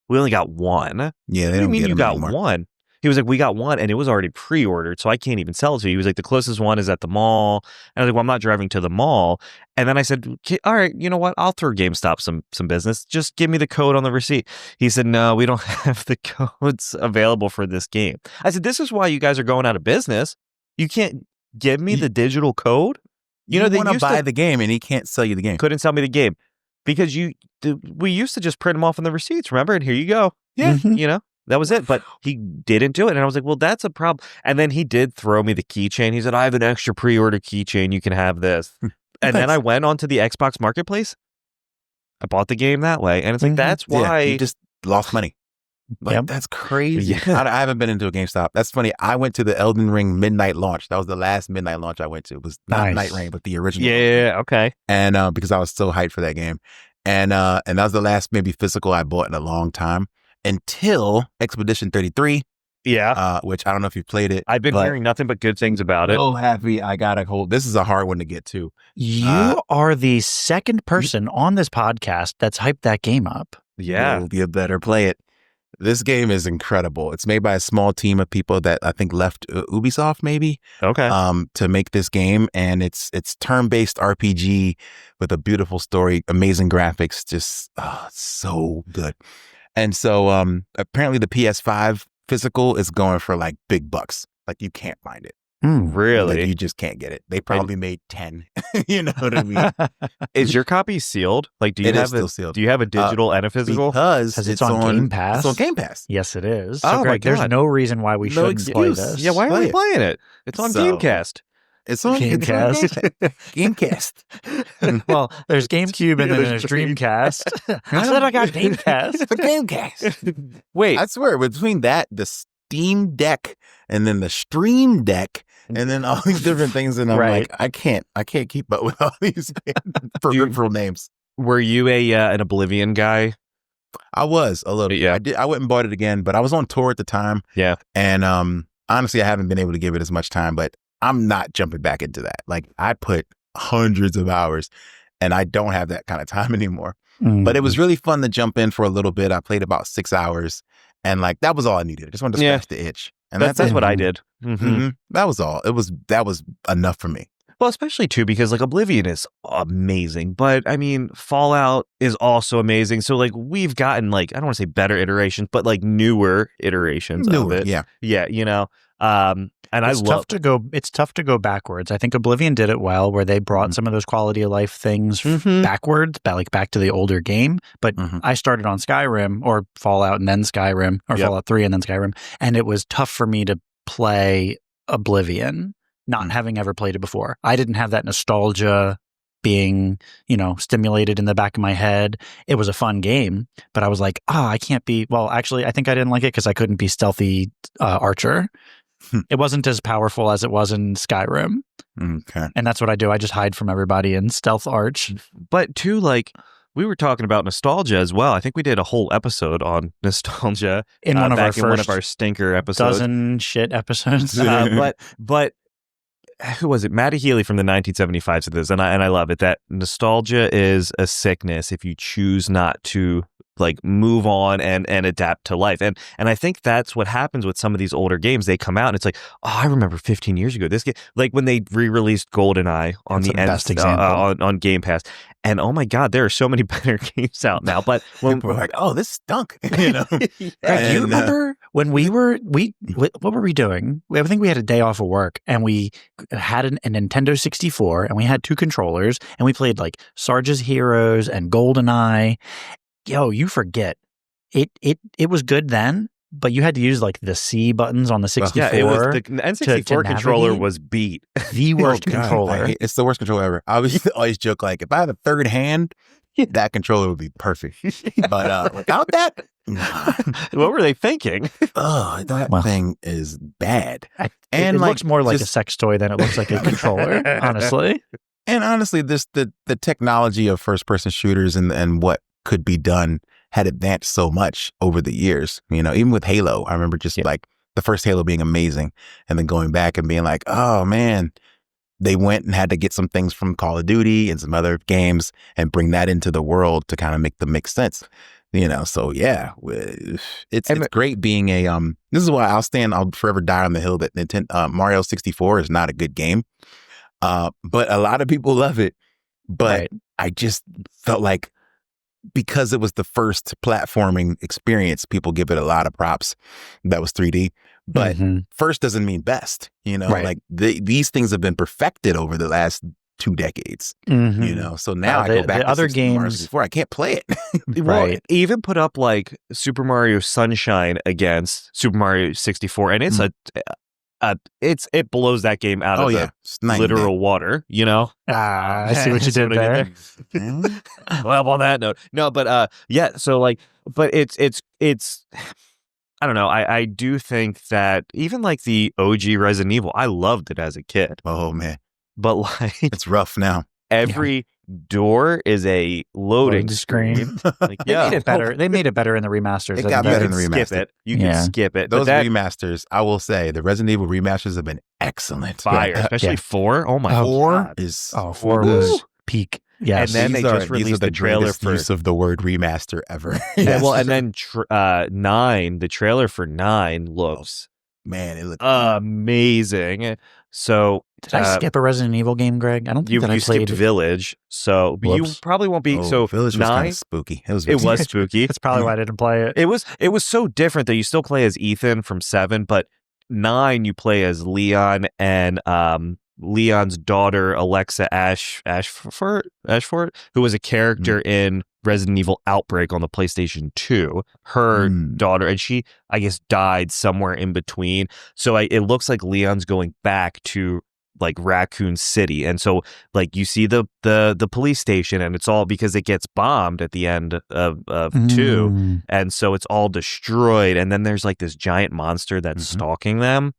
we only got one. Yeah, they don't mean you got anymore. One? He was like, we got one, and it was already pre-ordered, so I can't even sell it to you. He was like, the closest one is at the mall. And I was like, well, I'm not driving to the mall. And then I said, all right, you know what? I'll throw GameStop some business. Just give me the code on the receipt. He said, no, we don't have the codes available for this game. I said, this is why you guys are going out of business. You can't give me the digital code. You know, they want to buy the game, and he can't sell you the game. Couldn't sell me the game. Because we used to just print them off on the receipts, remember? And here you go. Yeah. You know, that was it. But he didn't do it. And I was like, well, that's a problem. And then he did throw me the keychain. He said, I have an extra pre-order keychain. You can have this. And then I went onto the Xbox Marketplace. I bought the game that way. And it's like, that's why. You just lost money. Like, that's crazy. Yeah. I haven't been into a GameStop. That's funny. I went to the Elden Ring midnight launch. That was the last midnight launch I went to. It was not Night Rain, but the original. Yeah, okay. And because I was so hyped for that game. And that was the last maybe physical I bought in a long time until Expedition 33. Yeah. Which I don't know if you played it. I've been hearing nothing but good things about it. So happy I got a hold. This is a hard one to get to. You are the second person on this podcast that's hyped that game up. Yeah. You better play it. This game is incredible. It's made by a small team of people that I think left Ubisoft, maybe. Okay. To make this game, and it's turn-based RPG with a beautiful story, amazing graphics, just so good. And so apparently the PS5 physical is going for like big bucks. Like you can't find it. Really? Like, you just can't get it. They probably made 10. You know what I mean? Is your copy sealed? Like, do you it have is still sealed. Do you have a digital and a physical? Because it's on Game Pass. It's on Game Pass. Yes, it is. So Greg, there's no reason why we shouldn't play this. Yeah, why are we playing it? It's on Gamecast. It's on Gamecast. Gamecast. Well, there's GameCube and then there's Dreamcast. I said I got Gamecast. It's a Gamecast. Wait, I swear, between that, the Steam Deck, and then the Stream Deck, and then all these different things, and I'm like, I can't keep up with all these peripheral names. Were you an Oblivion guy? I was a little. Yeah, I went and bought it again, but I was on tour at the time. Yeah, and honestly, I haven't been able to give it as much time, but I'm not jumping back into that. Like, I put hundreds of hours, and I don't have that kind of time anymore. But it was really fun to jump in for a little bit. I played about 6 hours, and like that was all I needed. I just wanted to scratch the itch. And that's what I did. That was all. That was enough for me. Well, especially too because like Oblivion is amazing, but I mean Fallout is also amazing. So like we've gotten like I don't want to say better iterations, but like newer iterations of it. Yeah, you know. And it's tough to go. It's tough to go backwards. I think Oblivion did it well, where they brought some of those quality of life things backwards, back to the older game. But I started on Skyrim or Fallout and then Skyrim, or Fallout 3 and then Skyrim, and it was tough for me to play Oblivion, not having ever played it before. I didn't have that nostalgia being, stimulated in the back of my head. It was a fun game, but I was like, I can't be. Well, actually, I think I didn't like it because I couldn't be stealthy archer. It wasn't as powerful as it was in Skyrim. Okay. And that's what I do. I just hide from everybody and stealth arch. But too, like, we were talking about nostalgia as well. I think we did a whole episode on nostalgia in one of our stinker episodes. Dozen shit episodes. But who was it? Matty Healy from the 1975 said this, and I love it, that nostalgia is a sickness if you choose not to like move on and adapt to life. And I think that's what happens with some of these older games. They come out and it's like, I remember 15 years ago, this game, like when they re-released GoldenEye on the best example. On Game Pass. And oh my God, there are so many better games out now. But when we're like, this stunk, Greg, you remember when what were we doing? I think we had a day off of work and we had a Nintendo 64 and we had 2 controllers and we played like Sarge's Heroes and GoldenEye. Yo, you forget. It was good then, but you had to use like the C buttons on the 64. Yeah, it was the N64 controller was beat. The worst controller. It's the worst controller ever. I always joke like, if I had a third hand, that controller would be perfect. But without that, what were they thinking? That thing is bad. And it looks more like a sex toy than it looks like a controller, honestly. And honestly, the technology of first-person shooters and what could be done had advanced so much over the years. Even with Halo, I remember just like the first Halo being amazing and then going back and being like, oh man, they went and had to get some things from Call of Duty and some other games and bring that into the world to kind of make them make sense. So yeah, it's great being a, this is why I'll forever die on the hill that Mario 64 is not a good game. But a lot of people love it. But I just felt like, because it was the first platforming experience, people give it a lot of props. That was 3D, but first doesn't mean best. Like these things have been perfected over the last 2 decades. So now I go back to other games before I can't play it. Well, even put up like Super Mario Sunshine against Super Mario 64, and it's it blows that game out of the literal water, I see what you did there. Well, on that note, no, but so like, but it's I don't know. I do think that even like the OG Resident Evil, I loved it as a kid. Oh man, but like it's rough now. Every door is a loading screen. Like, they made it better. They made it better in the remasters. It got better in the remaster. You can skip it. Those remasters, I will say, the Resident Evil remasters have been excellent. Fire, especially 4. Oh my God. 4 was peak. Yes. And then they just released the trailer for use of the word remaster ever. And then 9, the trailer for 9 looks it looks amazing. So did I skip a Resident Evil game, Greg? I don't think that I played skipped Village, so you probably won't be. So Village was 9 kind of spooky. It was spooky. That's probably why I didn't play it. It was so different that you still play as Ethan from 7, but 9 you play as Leon and Leon's daughter Alexa Ashford, who was a character in Resident Evil Outbreak on the PlayStation 2. Her daughter, and she, I guess, died somewhere in between. So it looks like Leon's going back to like Raccoon City, and so like you see the police station, and it's all because it gets bombed at the end of 2, and so it's all destroyed. And then there's like this giant monster that's stalking them.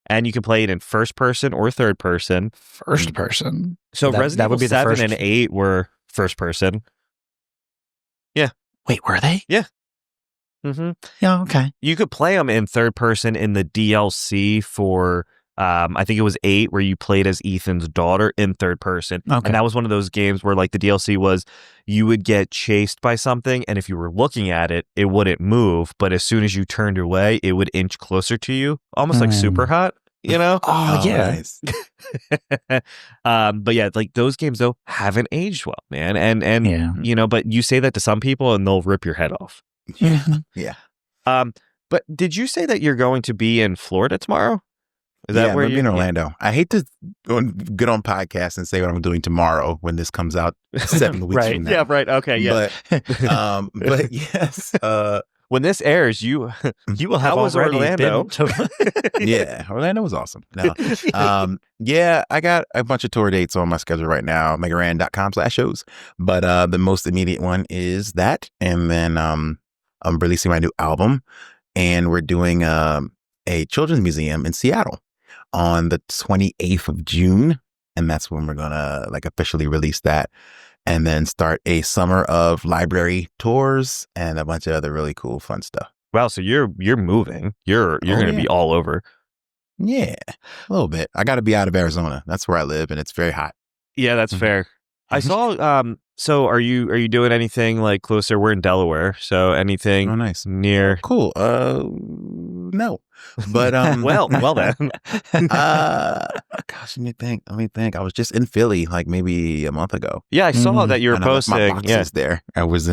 And you can play it in first person or third person. First person. So Resident Evil 7 and 8 were first person. Yeah. Wait, were they? Yeah. Yeah, okay. You could play them in third person in the DLC for, I think it was 8, where you played as Ethan's daughter in third person. Okay. And that was one of those games where like the DLC was you would get chased by something, and if you were looking at it, it wouldn't move. But as soon as you turned away, it would inch closer to you, almost like Super Hot. you know? Oh, yeah. Nice. But yeah, like those games though haven't aged well, man. And Yeah. you know, but you say that to some people and they'll rip your head off. Yeah. But did you say that you're going to be in Florida tomorrow? Is that I'm where gonna be you in Orlando? I hate to get on podcast and say what I'm doing tomorrow when this comes out 7 weeks Right. from now. Yeah, right. Okay, yeah. But yes, When this airs, you You will have How was already Orlando? been to yeah, Orlando was awesome. No, yeah, I got a bunch of tour dates on my schedule right now, megaran.com/shows. But the most immediate one is that, and then I'm releasing my new album, and we're doing a children's museum in Seattle on the 28th of June, and that's when we're gonna like officially release that, and then start a summer of library tours and a bunch of other really cool, fun stuff. Wow, so you're moving. You're going to yeah. be all over. Yeah, a little bit. I got to be out of Arizona. That's where I live, and it's very hot. Yeah, that's fair. I saw so are you doing anything like closer? We're in Delaware, so anything Oh, nice. near Cool. No, but well then. gosh, let me think. I was just in Philly like maybe a month ago. Yeah, I saw that you were And I left my posting. Yeah. boxes there. I was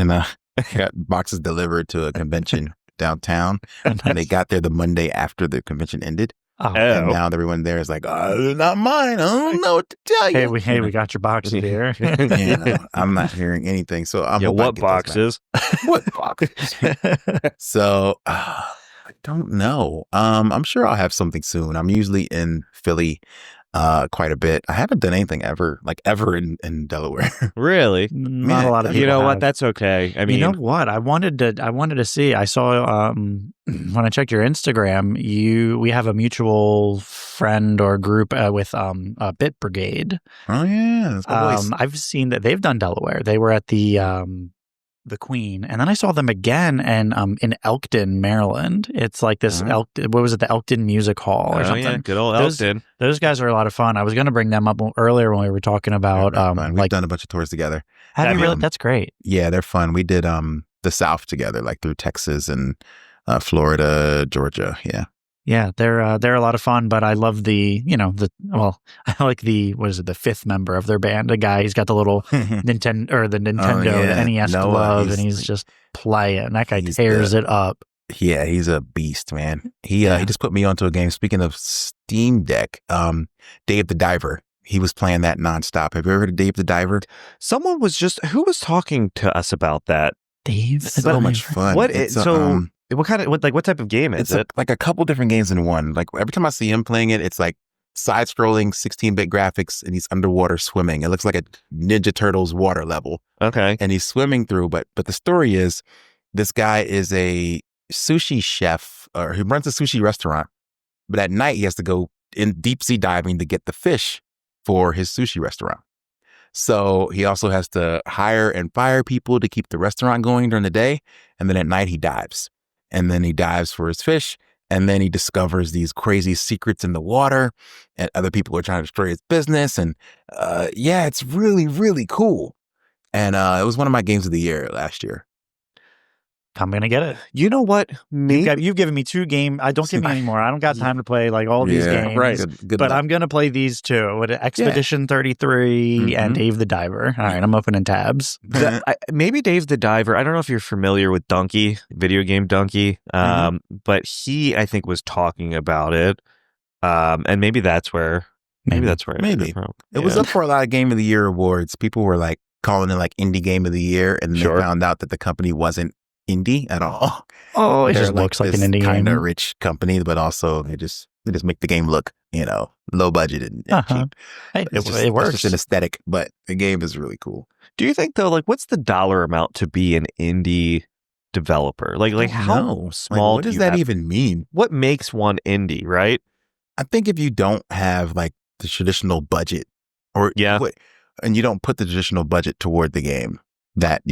got boxes delivered to a convention downtown, and they got there the Monday after the convention ended. Oh, And now everyone there is like, they're not mine. I don't know what to tell you. hey, we got your boxes here. Yeah, no, I'm not hearing anything. So I'm hoping I What get those back. boxes? What boxes? So I don't know. I'm sure I'll have something soon. I'm usually in Philly quite a bit. I haven't done anything ever in Delaware. Really? Not a lot of people. You know what? have. That's okay. I mean, you know what? I wanted to see. I saw when I checked your Instagram, we have a mutual friend or group with Bit Brigade. Oh yeah, that's my voice. I've seen that they've done Delaware. They were at the Queen, and then I saw them again and in Elkton, Maryland. It's like this what was it, the Elkton Music Hall or something? Yeah, good old Elkton. Those guys are a lot of fun. I was going to bring them up earlier when we were talking about We've done a bunch of tours together. have you really? That's great. Yeah, they're fun. We did the South together, like through Texas and Florida, Georgia. Yeah. Yeah, they're a lot of fun, but I love I like the fifth member of their band, a guy. He's got the little Nintendo, the NES glove, and he's just playing. That guy tears it up. Yeah, he's a beast, man. He just put me onto a game. Speaking of Steam Deck, Dave the Diver. He was playing that nonstop. Have you ever heard of Dave the Diver? Someone was who was talking to us about that? Dave, so much fun. What type of game is it? Like a couple different games in one. Like every time I see him playing it, it's like side-scrolling 16-bit graphics, and he's underwater swimming. It looks like a Ninja Turtles water level. Okay. And he's swimming through, but the story is this guy is a sushi chef, or he runs a sushi restaurant, but at night he has to go in deep sea diving to get the fish for his sushi restaurant. So he also has to hire and fire people to keep the restaurant going during the day, and then at night he dives. And then he dives for his fish, and then he discovers these crazy secrets in the water, and other people are trying to destroy his business. And it's really, really cool. And it was one of my games of the year last year. I'm gonna get it. You know what? You've given me 2 games. Don't give me any more. I don't got time to play like all these games. Right. Good but luck. I'm gonna play these 2 with Expedition 33 and Dave the Diver. All right, I'm opening tabs. Maybe Dave the Diver. I don't know if you're familiar with Donkey, video game Donkey, but he, I think, was talking about it, and maybe that's where. Maybe that's where. It was up for a lot of Game of the Year awards. People were like calling it like Indie Game of the Year, and they found out that the company wasn't indie at all. Oh, it just looks like an indie kind game. of rich company, but also they just make the game look, low budget and cheap. Hey, it It's works. just an aesthetic, but the game is really cool. Do you think though, like, what's the dollar amount to be an indie developer? Like how small? What does that even mean? What makes one indie, right? I think if you don't have like the traditional budget, and you don't put the traditional budget toward the game that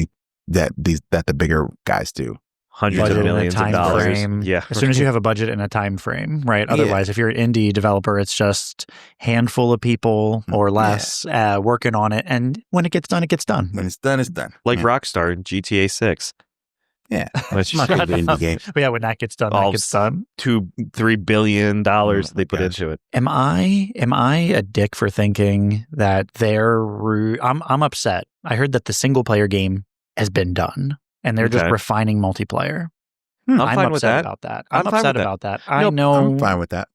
the bigger guys do. Hundreds of millions of dollars. Frame. Yeah. As soon as you have a budget and a time frame, right? Otherwise, if you're an indie developer, it's just handful of people or less working on it. And when it gets done, it gets done. When it's done, it's done. Like Rockstar in GTA 6. Yeah. Which It's not gonna be an indie game. But yeah, when that gets done, All that gets done. $2-3 billion they put gosh. into it. Am I a dick for thinking that I'm upset. I heard that the single player game has been done and they're just Okay. refining multiplayer. I'm I'm fine with upset that. about that. I'm I'm fine upset with that. about that. I Nope, know. I'm fine with that.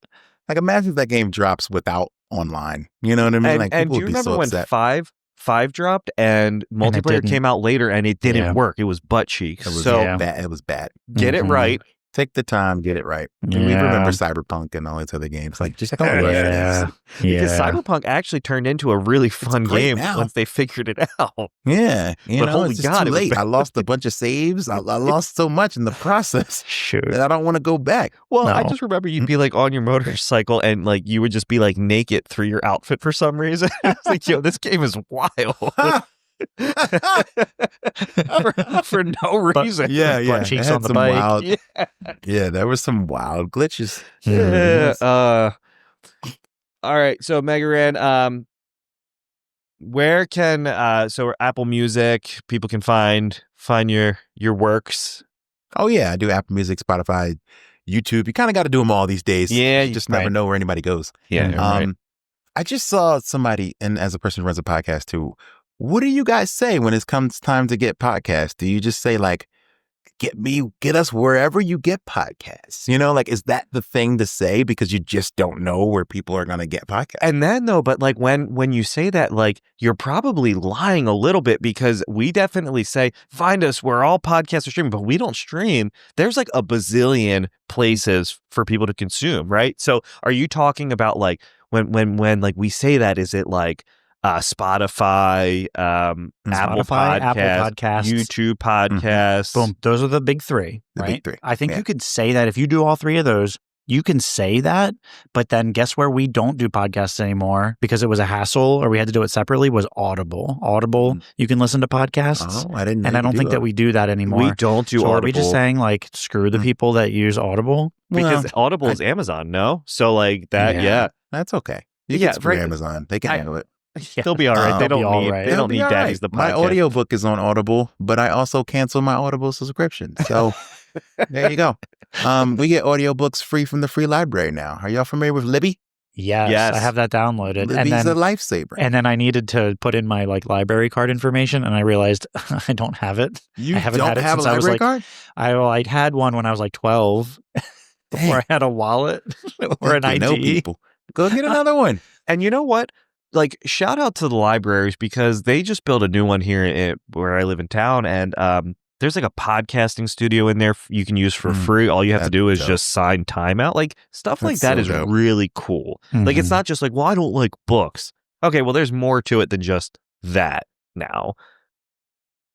Like, imagine if that game drops without online. You know what I mean? Like, And people do you would be remember so when upset. five dropped and multiplayer didn't. came out later and it didn't Yeah. work? It was butt cheeks. It was So bad. It was bad. get it Mhm. right. Take the time, get it right. And we remember Cyberpunk and all these other games. Like, just don't rush Yeah. this. Because Yeah. Cyberpunk actually turned into a really fun great game now. once they figured it out. Yeah. You But know, holy it's just God, too it was late. bad. I lost a bunch of saves. I lost so much in the process Shoot. that I don't want to go back. Well, I No. just remember you'd be like on your motorcycle and like you would just be like naked through your outfit for some reason. It's like, yo, this game is wild. for no reason. Yeah, yeah. Butt cheeks It had on the some bike. wild- Yeah. yeah, there were some wild glitches. Yeah. Mhm. All right. So Megaran, where can so Apple Music people can find your works? Oh, yeah. I do Apple Music, Spotify, YouTube. You kind of got to do them all these days. Yeah, You just never right. know where anybody goes. Yeah. Mhm. Right. I just saw somebody, and as a person who runs a podcast too, what do you guys say when it comes time to get podcasts? Do you just say like, get us wherever you get podcasts? You know, like, is that the thing to say because you just don't know where people are going to get podcasts? And then though, but like when you say that, like you're probably lying a little bit because we definitely say find us where all podcasts are streaming, but we don't stream. There's like a bazillion places for people to consume, right? So are you talking about like when like we say that, is it like Spotify, Apple Spotify, Apple Podcasts, Podcasts. YouTube Podcasts? Boom. Those are the big three, The right? big three, I think yeah. you could say that if you do all three of those, you can say that. But then guess where we don't do podcasts anymore because it was a hassle or we had to do it separately was Audible. Audible, you can listen to podcasts. Oh, I didn't know. And I you don't do think that we do that anymore. We don't do so Audible. are we just saying like screw the people that use Audible? because Well, Audible is Amazon, no? So like that, yeah. That's okay. You Yeah, can screw right. Amazon. They can handle it. They'll be all right. They They'll be don't all need right. they They'll don't be need all Daddies right. the podcast. My audiobook is on Audible, but I also cancel my Audible subscription. So there you go. We get audiobooks free from the free library now. Are y'all familiar with Libby? Yes, Yes. I have that downloaded. Libby's and a then lifesaver. and then I needed to put in my like library card information and I realized I don't have it. You I haven't don't had it have a since I was library like card? I'd had one when I was like 12 before I had a wallet or an You ID. know people. Go get another one. And you know what? Like, shout out to the libraries because they just built a new one here where I live in town. And there's like a podcasting studio in there you can use for free. All you have to That's do is dope. just sign time out. Like, stuff like That's that so is dope. really cool. Like, it's Mhm. not just like, well, I don't like books. Okay, well, there's more to it than just that now.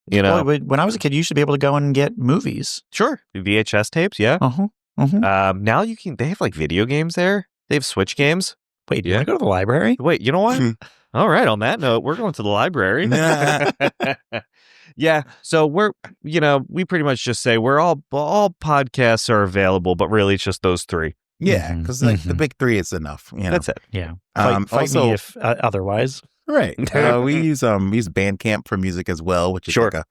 You know? Well, when I was a kid, you used to be able to go and get movies. Sure. VHS tapes, yeah. Uh-huh. Uh-huh. Now they have like video games there. They have Switch games. Wait, do you want to go to the library? Wait, you know what? All right. On that note, we're going to the library. Yeah. So we pretty much just say we're all podcasts are available, but really it's just those three. Yeah, Mhm. because like the Mhm. big three is enough. You know? That's it. Yeah. Fight also, me if otherwise. right. We use Bandcamp for music as well, which is Sure. like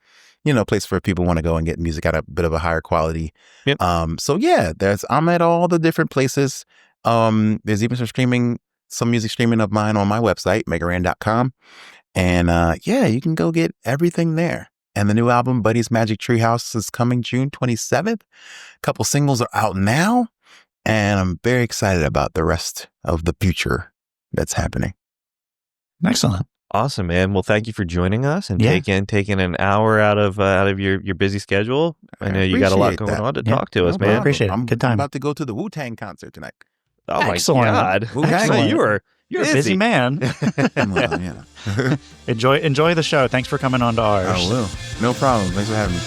a place for people who want to go and get music at a bit of a higher quality. Yep. So yeah, I'm at all the different places. There's even some music streaming of mine on my website, megaran.com. And yeah, you can go get everything there. And the new album, Buddy's Magic Treehouse, is coming June 27th. A couple singles are out now. And I'm very excited about the rest of the future that's happening. Excellent. Awesome, man. Well, thank you for joining us and Yeah. taking an hour out of your busy schedule. I know you got a lot appreciate going that. on to Yeah. talk to us, No man. problem. Appreciate it. I'm Good time. about to go to the Wu-Tang concert tonight. Oh my Excellent. God. Excellent. You're You're a busy man. Well, yeah. Enjoy the show. Thanks for coming on to ours. I will. No problem. Thanks for having me.